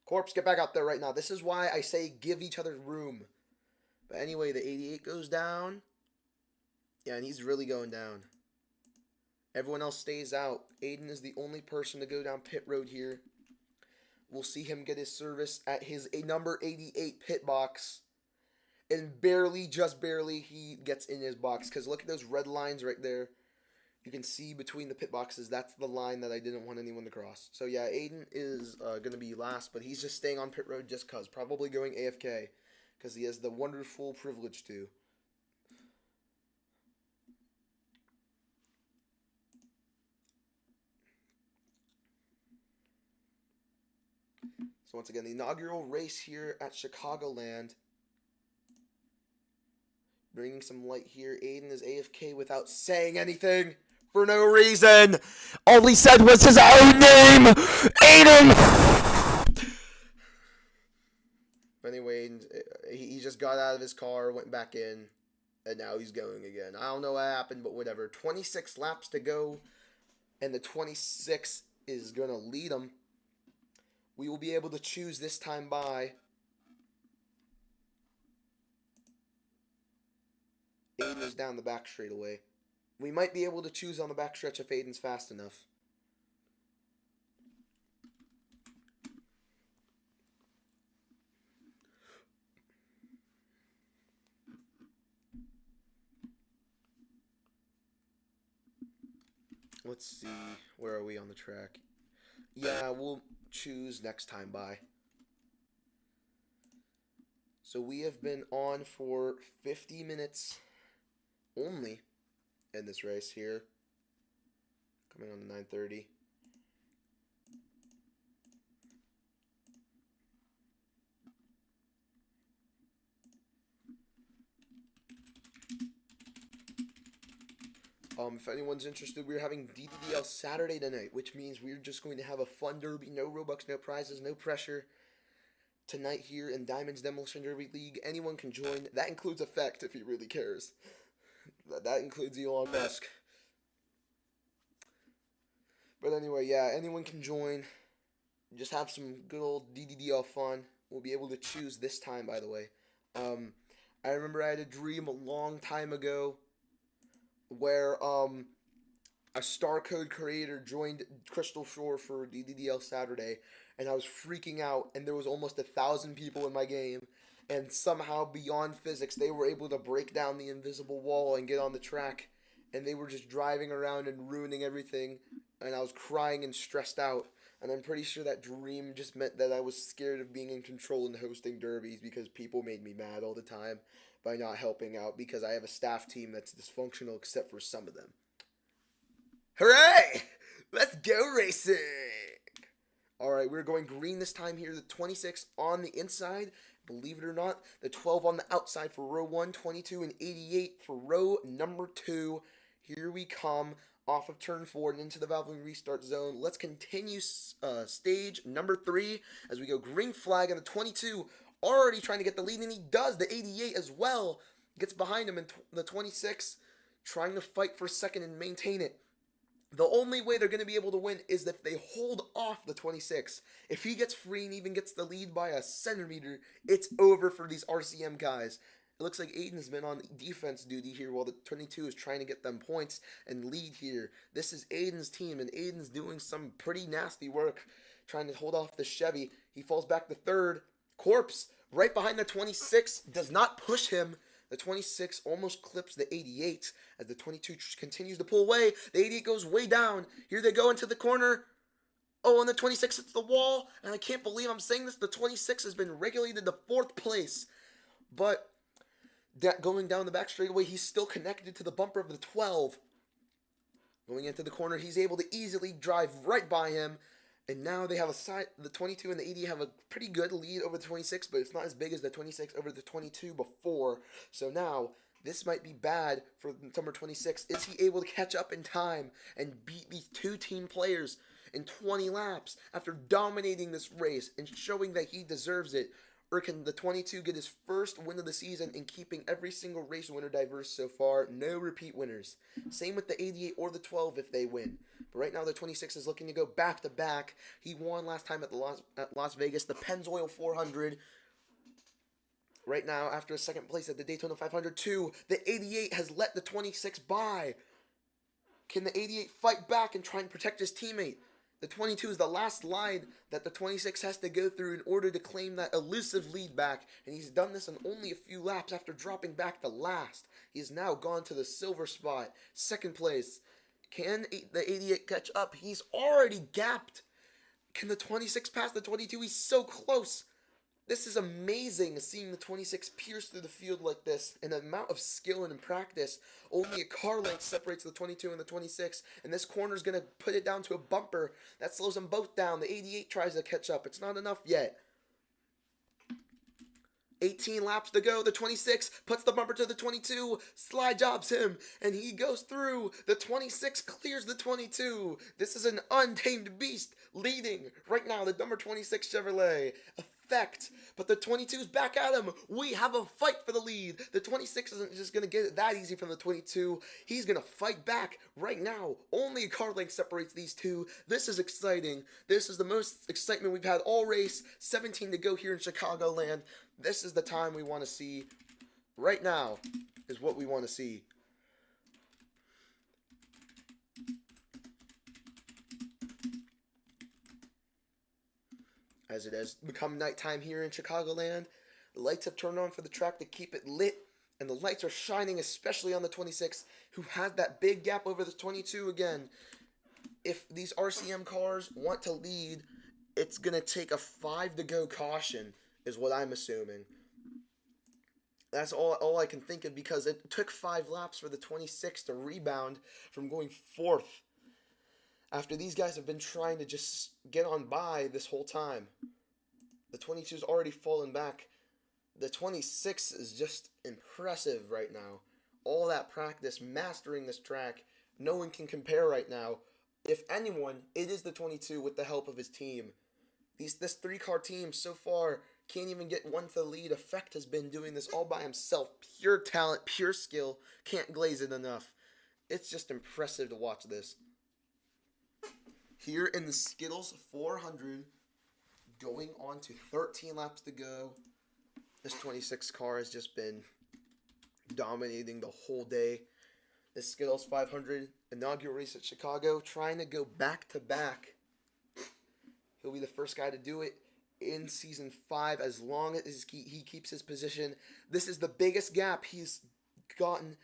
Corpse, get back out there right now. This is why I say give each other room. But anyway, the 88 goes down. Yeah, and he's really going down. Everyone else stays out. Aiden is the only person to go down pit road here. We'll see him get his service at his number 88 pit box. And barely, just barely, he gets in his box. Because look at those red lines right there. You can see between the pit boxes, that's the line that I didn't want anyone to cross. So yeah, Aiden is going to be last, but he's just staying on pit road just because. Probably going AFK, because he has the wonderful privilege to. So once again, the inaugural race here at Chicagoland. Bringing some light here. Aiden is AFK without saying anything for no reason. All he said was his own name, Aiden. But anyway, he just got out of his car, went back in, and now he's going again. I don't know what happened, but whatever. 26 laps to go, and the 26 is going to lead him. We will be able to choose this time by Aiden is down the back straightaway. We might be able to choose on the backstretch if Aiden's fast enough. Let's see. Where are we on the track? Yeah, we'll choose next time by. So we have been on for 50 minutes only in this race here. Coming on to 9:30. If anyone's interested, we're having DDDL Saturday tonight, which means we're just going to have a fun derby. No Robux, no prizes, no pressure. Tonight here in Diamonds Demolition Derby League, anyone can join. That includes Effect if he really cares. That includes Elon Musk. But anyway, yeah, anyone can join. Just have some good old DDDL fun. We'll be able to choose this time, by the way. I remember I had a dream a long time ago where a star code creator joined Crystal Shore for DDDL Saturday, and I was freaking out, and there was almost 1,000 people in my game, and somehow beyond physics they were able to break down the invisible wall and get on the track, and they were just driving around and ruining everything, and I was crying and stressed out, and I'm pretty sure that dream just meant that I was scared of being in control and hosting derbies because people made me mad all the time by not helping out because I have a staff team that's dysfunctional except for some of them. Hooray! Let's go racing! Alright, we're going green this time here. The 26 on the inside. Believe it or not, the 12 on the outside for row 1, 22 and 88 for row number 2. Here we come off of turn 4 and into the Valvoline restart zone. Let's continue stage number 3 as we go green flag on the 22. Already trying to get the lead, and he does. The 88 as well gets behind him, and the 26 trying to fight for second and maintain it. The only way they're going to be able to win is if they hold off the 26. If he gets free and even gets the lead by a centimeter, it's over for these RCM guys. It looks like Aiden's been on defense duty here while the 22 is trying to get them points and lead here. This is Aiden's team, and Aiden's doing some pretty nasty work trying to hold off the Chevy. He falls back to third. Corpse, right behind the 26, does not push him. The 26 almost clips the 88 as the 22 continues to pull away. The 88 goes way down. Here they go into the corner. Oh, and the 26 hits the wall. And I can't believe I'm saying this. The 26 has been relegated to 4th place. But that going down the back straightaway, he's still connected to the bumper of the 12. Going into the corner, he's able to easily drive right by him. And now they have a side. The 22 and the 80 have a pretty good lead over the 26, but it's not as big as the 26 over the 22 before. So now this might be bad for number 26. Is he able to catch up in time and beat these two team players in 20 laps after dominating this race and showing that he deserves it? Or can the 22 get his first win of the season and keeping every single race winner diverse so far? No repeat winners. Same with the 88 or the 12 if they win. But right now the 26 is looking to go back to back. He won last time at Las Vegas, the Pennzoil 400. Right now, after a second place at the Daytona 500 too, the 88 has let the 26 by. Can the 88 fight back and try and protect his teammate? The 22 is the last line that the 26 has to go through in order to claim that elusive lead back, and he's done this in only a few laps after dropping back to last. He has now gone to the silver spot, second place. Can the 88 catch up? He's already gapped. Can the 26 pass the 22? He's so close. This is amazing, seeing the 26 pierce through the field like this, and the amount of skill and in practice. Only a car length separates the 22 and the 26, and this corner is going to put it down to a bumper. That slows them both down. The 88 tries to catch up. It's not enough yet. 18 laps to go. The 26 puts the bumper to the 22. Slide jobs him, and he goes through. The 26 clears the 22. This is an untamed beast leading right now. The number 26 Chevrolet. Effect, but the 22's back at him. We have a fight for the lead. The 26 isn't just going to get it that easy from the 22. He's going to fight back right now. Only a car length separates these two. This is exciting. This is the most excitement we've had all race. 17 to go here in Chicagoland. This is the time we want to see. Right now is what we want to see. As it has become nighttime here in Chicagoland, the lights have turned on for the track to keep it lit, and the lights are shining especially on the 26, who had that big gap over the 22 again. If these RCM cars want to lead, it's going to take a 5 to go caution, is what I'm assuming. That's all I can think of, because it took 5 laps for the 26 to rebound from going 4th. After these guys have been trying to just get on by this whole time. The 22's already fallen back. The 26 is just impressive right now. All that practice, mastering this track, no one can compare right now. If anyone, it is the 22 with the help of his team. This 3-car team so far can't even get one to the lead. Effect has been doing this all by himself. Pure talent, pure skill. Can't glaze it enough. It's just impressive to watch this. Here in the Skittles 400, going on to 13 laps to go. This 26 car has just been dominating the whole day. This Skittles 500 inaugural race at Chicago, trying to go back-to-back. He'll be the first guy to do it in Season 5 as long as he keeps his position. This is the biggest gap he's gotten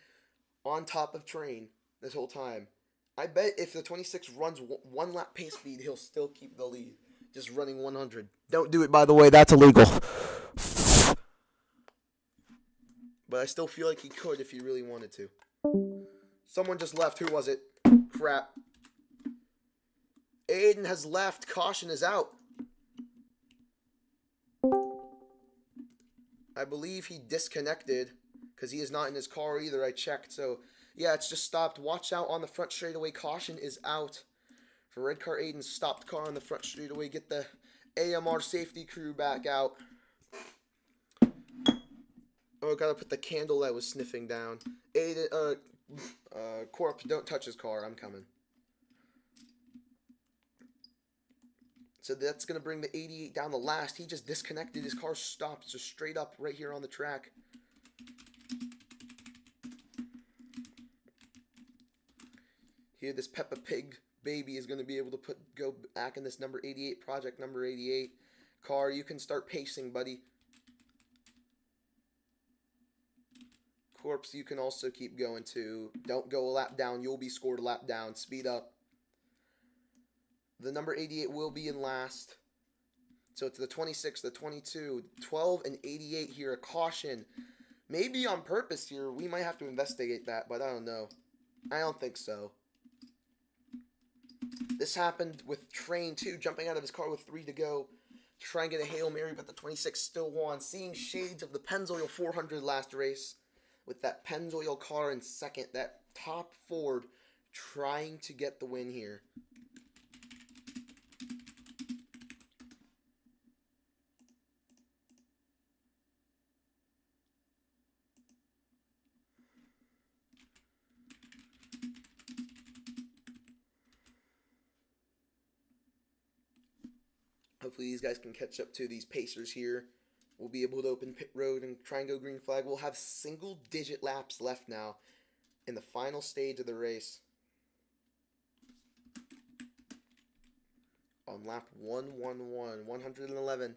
on top of Train this whole time. I bet if the 26 runs 1 lap pace speed, he'll still keep the lead. Just running 100. Don't do it, by the way. That's illegal. But I still feel like he could if he really wanted to. Someone just left. Who was it? Crap. Aiden has left. Caution is out. I believe he disconnected because he is not in his car either. I checked. So, yeah, it's just stopped. Watch out on the front straightaway. Caution is out. For red car Aiden's stopped car on the front straightaway. Get the AMR safety crew back out. Oh, gotta put the candle I was sniffing down. Aiden, Corp, don't touch his car. I'm coming. So that's gonna bring the 88 down the last. He just disconnected. His car stopped just straight up right here on the track. Here, this Peppa Pig baby is gonna be able to go back in this number 88 project number 88 car. You can start pacing, buddy. Corpse, you can also keep going too. Don't go a lap down. You'll be scored a lap down. Speed up. The number 88 will be in last. So it's the 26, the 22, 12, and 88 here. A caution. Maybe on purpose here. We might have to investigate that, but I don't know. I don't think so. This happened with Train too, jumping out of his car with 3 to go. Try and get a Hail Mary, but the 26 still won. Seeing shades of the Pennzoil 400 last race. With that Pennzoil car in second, that top Ford trying to get the win here. Hopefully these guys can catch up to these Pacers here. We'll be able to open pit road and try and go green flag. We'll have single-digit laps left now in the final stage of the race. On lap 111, 111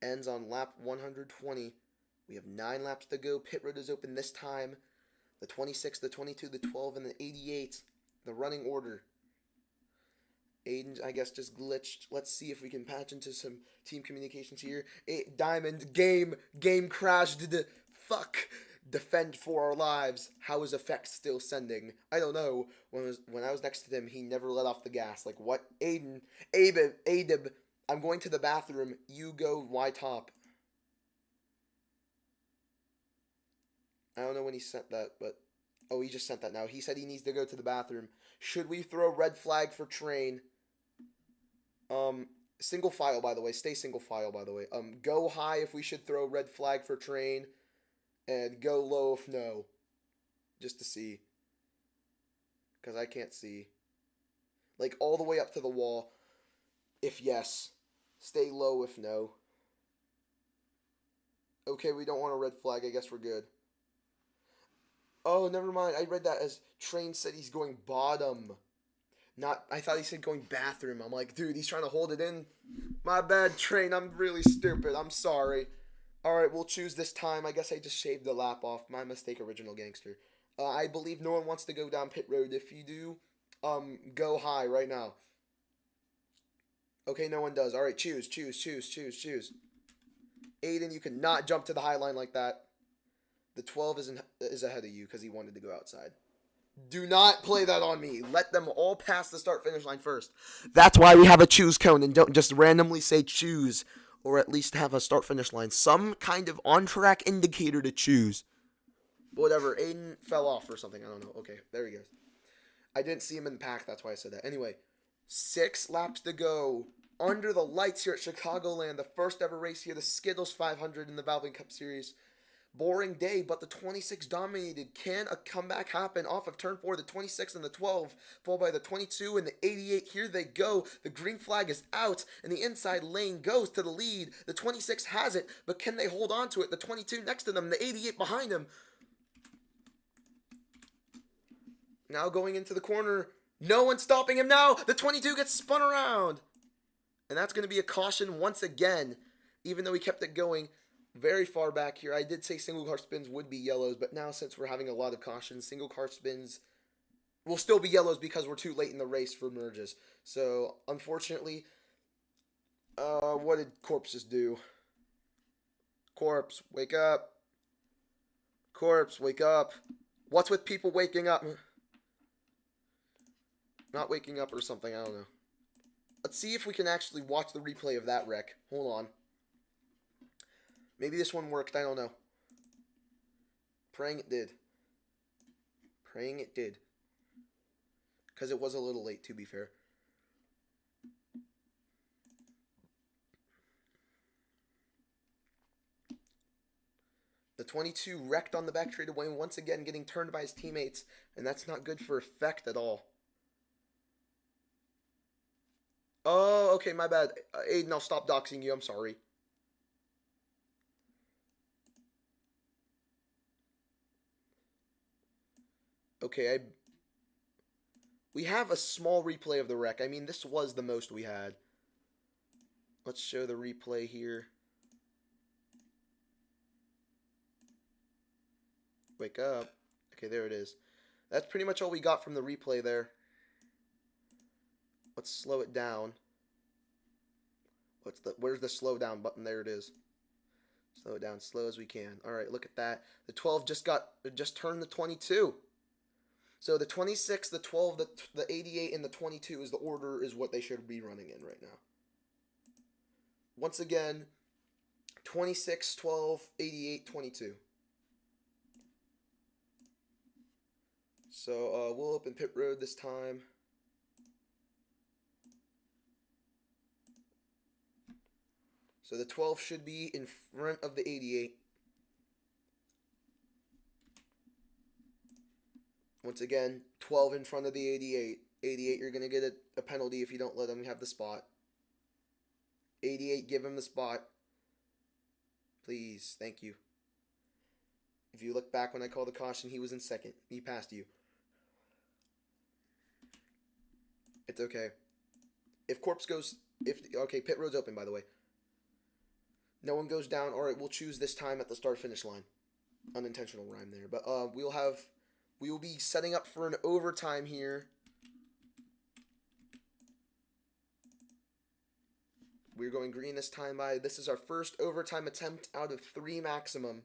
ends on lap 120. We have 9 laps to go. Pit road is open this time. The 26, the 22, the 12, and the 88. The running order. Aiden, I guess, just glitched. Let's see if we can patch into some team communications here. Diamond, game crashed. Fuck. Defend for our lives. How is Effect still sending? I don't know. When I was next to him, he never let off the gas. Like, what? Aiden, Adib, I'm going to the bathroom. You go Y top. I don't know when he sent that, but oh, he just sent that now. He said he needs to go to the bathroom. Should we throw red flag for train? Um, Single file, by the way. Stay single file, by the way. Go high if we should throw red flag for train, and go low if no, just to see, because I can't see. Like all the way up to the wall, if yes. Stay low if no. Okay, we don't want a red flag. I guess we're good. Oh, never mind. I read that as train said he's going bottom. Not, I thought he said going bathroom. I'm like, dude, he's trying to hold it in. My bad, train. I'm really stupid. I'm sorry. All right, we'll choose this time. I guess I just shaved the lap off. My mistake, original gangster. I believe no one wants to go down pit road. If you do, go high right now. Okay, no one does. All right, choose. Aiden, you cannot jump to the high line like that. The 12 is ahead of you because he wanted to go outside. Do not play that on me. Let them all pass the start finish line first. That's why we have a choose cone and don't just randomly say choose, or at least have a start finish line. Some kind of on track indicator to choose. Whatever. Aiden fell off or something. I don't know. Okay, there he goes. I didn't see him in the pack. That's why I said that. Anyway, 6 laps to go. Under the lights here at Chicagoland, the first ever race here, the Skittles 500 in the Valvoline Cup Series. Boring day, but the 26 dominated. Can a comeback happen off of turn 4? The 26 and the 12, followed by the 22 and the 88. Here they go. The green flag is out, and the inside lane goes to the lead. The 26 has it, but can they hold on to it? The 22 next to them, the 88 behind him. Now going into the corner. No one stopping him now. The 22 gets spun around. And that's going to be a caution once again, even though he kept it going very far back here. I did say single car spins would be yellows, but now since we're having a lot of cautions, single car spins will still be yellows because we're too late in the race for merges. So, unfortunately, what did corpses do? Corpse, wake up. Corpse, wake up. What's with people waking up? Not waking up or something, I don't know. Let's see if we can actually watch the replay of that wreck. Hold on. Maybe this one worked, I don't know. Praying it did. Praying it did. Because it was a little late, to be fair. The 22 wrecked on the back straightaway, once again getting turned by his teammates, and that's not good for Effect at all. Oh, okay, my bad. Aiden, I'll stop doxing you, I'm sorry. Okay, we have a small replay of the wreck. I mean, this was the most we had. Let's show the replay here. Wake up. Okay, there it is. That's pretty much all we got from the replay there. Let's slow it down. Where's the slow down button? There it is. Slow it down, slow as we can. All right, look at that. The 12 just turned the 22. So the 26, the 12, the 88, and the 22 is the order is what they should be running in right now. Once again, 26, 12, 88, 22. So we'll open pit road this time. So the 12 should be in front of the 88. Once again, 12 in front of the 88. 88, you're going to get a penalty if you don't let him have the spot. 88, give him the spot. Please, thank you. If you look back when I called the caution, he was in second. He passed you. It's okay. If corpse goes... Okay, pit road's open, by the way. No one goes down. Alright, we'll choose this time at the start-finish line. Unintentional rhyme there. But we will be setting up for an overtime here. We're going green this time by. This is our first overtime attempt out of 3 maximum.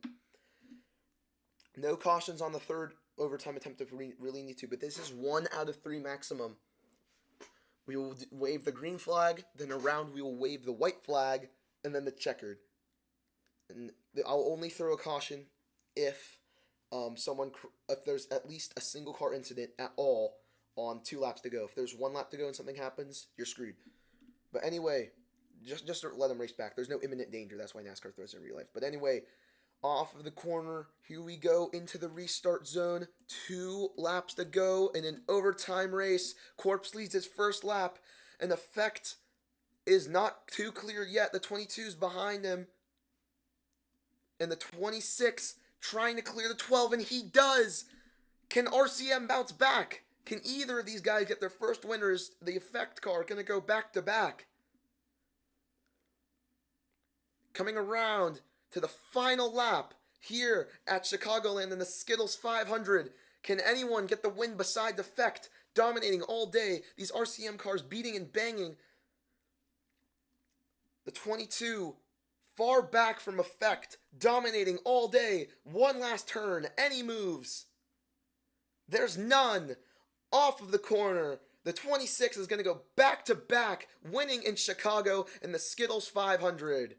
No cautions on the third overtime attempt if we really need to, but this is 1 out of 3 maximum. We will wave the green flag, then around we will wave the white flag, and then the checkered. And I'll only throw a caution if if there's at least a single car incident at all on 2 laps to go. If there's 1 lap to go and something happens, you're screwed. But anyway, just to let them race back. There's no imminent danger. That's why NASCAR throws in real life. But anyway, off of the corner, here we go into the restart zone. 2 laps to go in an overtime race. Corpse leads his first lap. An effect is not too clear yet. The 22's behind him. And the 26 trying to clear the 12, and he does. Can RCM bounce back? Can either of these guys get their first winners? The effect car going to go back to back. Coming around to the final lap here at Chicagoland in the Skittles 500. Can anyone get the win beside Effect? Dominating all day. These RCM cars beating and banging. The 22 far back from Effect. Dominating all day. One last turn. Any moves? There's none. Off of the corner. The 26 is going to go back to back. Winning in Chicago in the Skittles 500.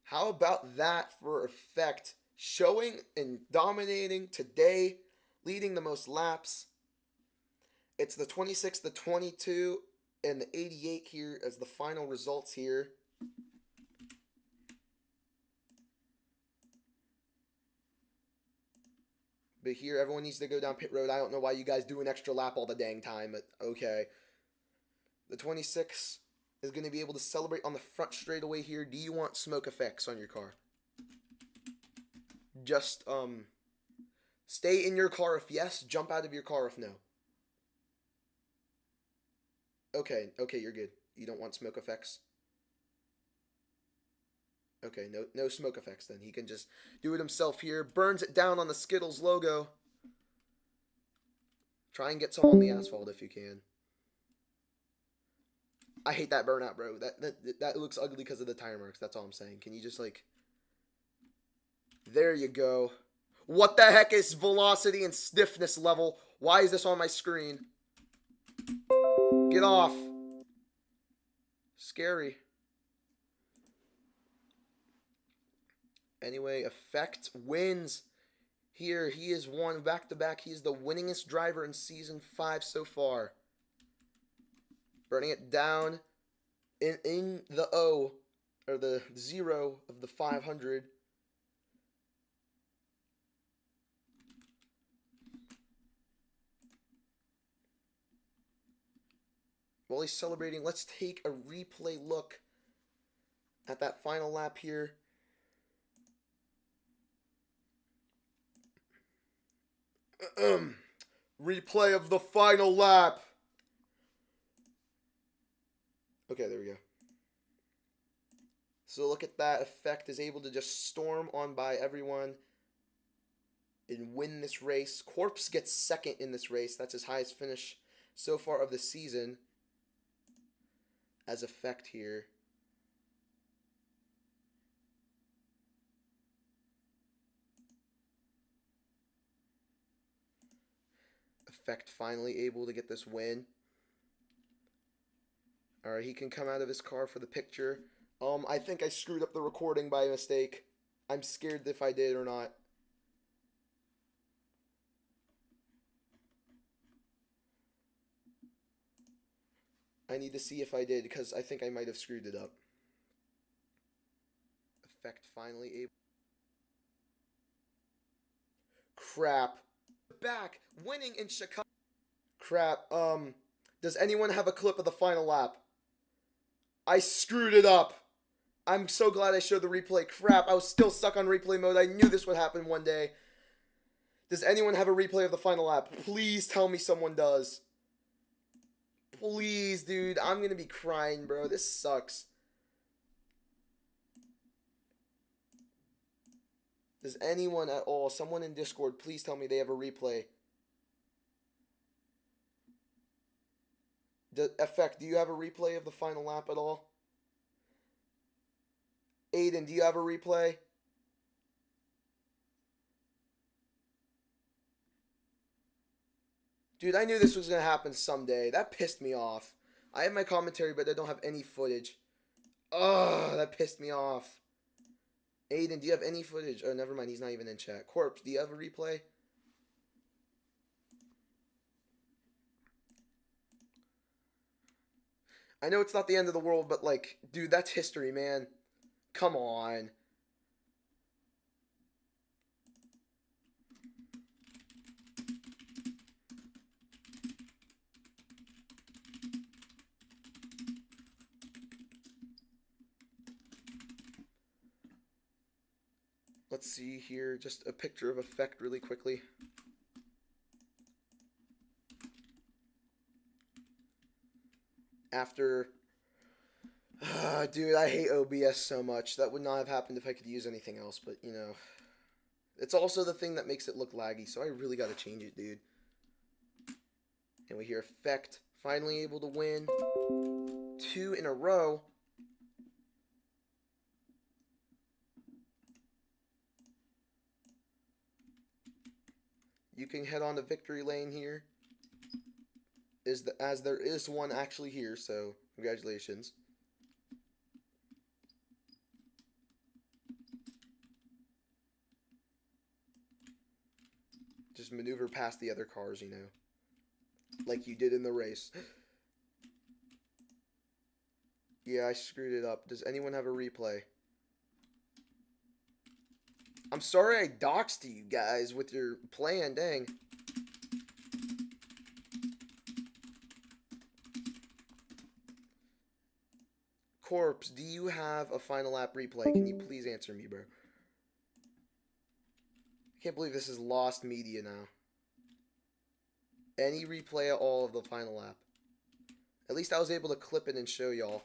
How about that for Effect? Showing and dominating today, leading the most laps. It's the 26, the 22, and the 88 here as the final results here. But here, everyone needs to go down pit road. I don't know why you guys do an extra lap all the dang time, but okay. The 26 is going to be able to celebrate on the front straightaway here. Do you want smoke effects on your car? Just, stay in your car if yes, jump out of your car if no. Okay, you're good. You don't want smoke effects? Okay, no smoke effects then. He can just do it himself here. Burns it down on the Skittles logo. Try and get some on the asphalt if you can. I hate that burnout, bro. That looks ugly because of the tire marks. That's all I'm saying. Can you just, like... There you go. What the heck is velocity and stiffness level? Why is this on my screen? Get off. Scary. Anyway, Effect wins. Here, he has won back-to-back. He is the winningest driver in Season 5 so far. Burning it down in the O, or the 0 of the 500. While he's celebrating, let's take a replay look at that final lap here. Replay of the final lap. Okay, there we go. So look at that. Effect is able to just storm on by everyone and win this race. Corpse gets second in this race. That's his highest finish so far of the season as Effect here. Effect finally able to get this win. Alright, he can come out of his car for the picture. I think I screwed up the recording by mistake. I'm scared if I did or not. I need to see if I did, because I think I might have screwed it up. Effect finally able... Crap. Back, winning in Chicago. Crap, does anyone have a clip of the final lap? I screwed it up. I'm so glad I showed the replay. Crap, I was still stuck on replay mode. I knew this would happen one day. Does anyone have a replay of the final lap? Please tell me someone does. Please, dude. I'm gonna be crying, bro. This sucks. Does anyone at all, someone in Discord, please tell me they have a replay. Effect, do you have a replay of the final lap at all? Aiden, do you have a replay? Dude, I knew this was going to happen someday. That pissed me off. I have my commentary, but I don't have any footage. Ugh, that pissed me off. Aiden, do you have any footage? Oh, never mind. He's not even in chat. Corpse, do you have a replay? I know it's not the end of the world, but, like, dude, that's history, man. Come on. Let's see here. Just a picture of effect really quickly. After... dude, I hate OBS so much. That would not have happened if I could use anything else, but, you know... It's also the thing that makes it look laggy, so I really gotta change it, dude. And we hear effect. Finally able to win. 2 in a row. You can head on to victory lane here. As there is one actually here, so congratulations. Just maneuver past the other cars, you know. Like you did in the race. Yeah, I screwed it up. Does anyone have a replay? I'm sorry I doxed you guys with your plan, dang. Corpse, do you have a final lap replay? Can you please answer me, bro? I can't believe this is lost media now. Any replay at all of the final lap. At least I was able to clip it and show y'all.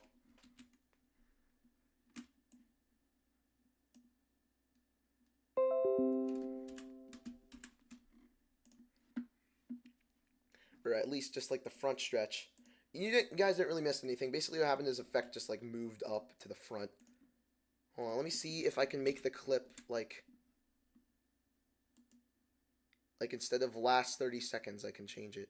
Or at least just like the front stretch. You guys didn't really miss anything. Basically what happened is effect just like moved up to the front. Hold on, let me see if I can make the clip like instead of last 30 seconds, I can change it.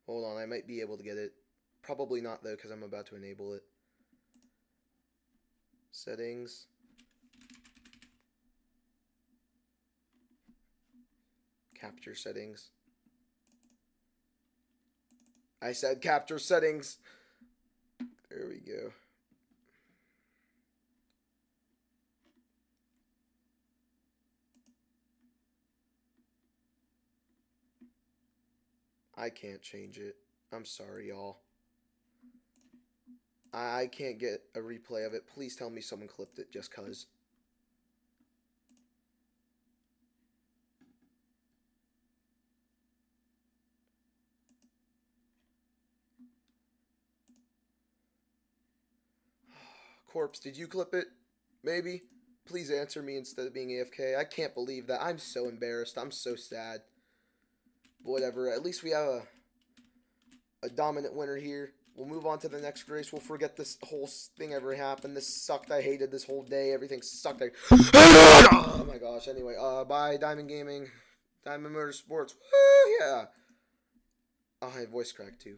Hold on, I might be able to get it. Probably not though, because I'm about to enable it. Settings. Capture settings. I said capture settings. There we go. I can't change it. I'm sorry, y'all. I can't get a replay of it. Please tell me someone clipped it just cuz. Corpse, did you clip it? Maybe? Please answer me instead of being AFK. I can't believe that. I'm so embarrassed. I'm so sad. But whatever. At least we have a dominant winner here. We'll move on to the next race. We'll forget this whole thing ever happened. This sucked. I hated this whole day. Everything sucked. Oh my gosh. Anyway, bye, Diamond Gaming. Diamond Motorsports. Woo, yeah. Oh, I had voice crack too.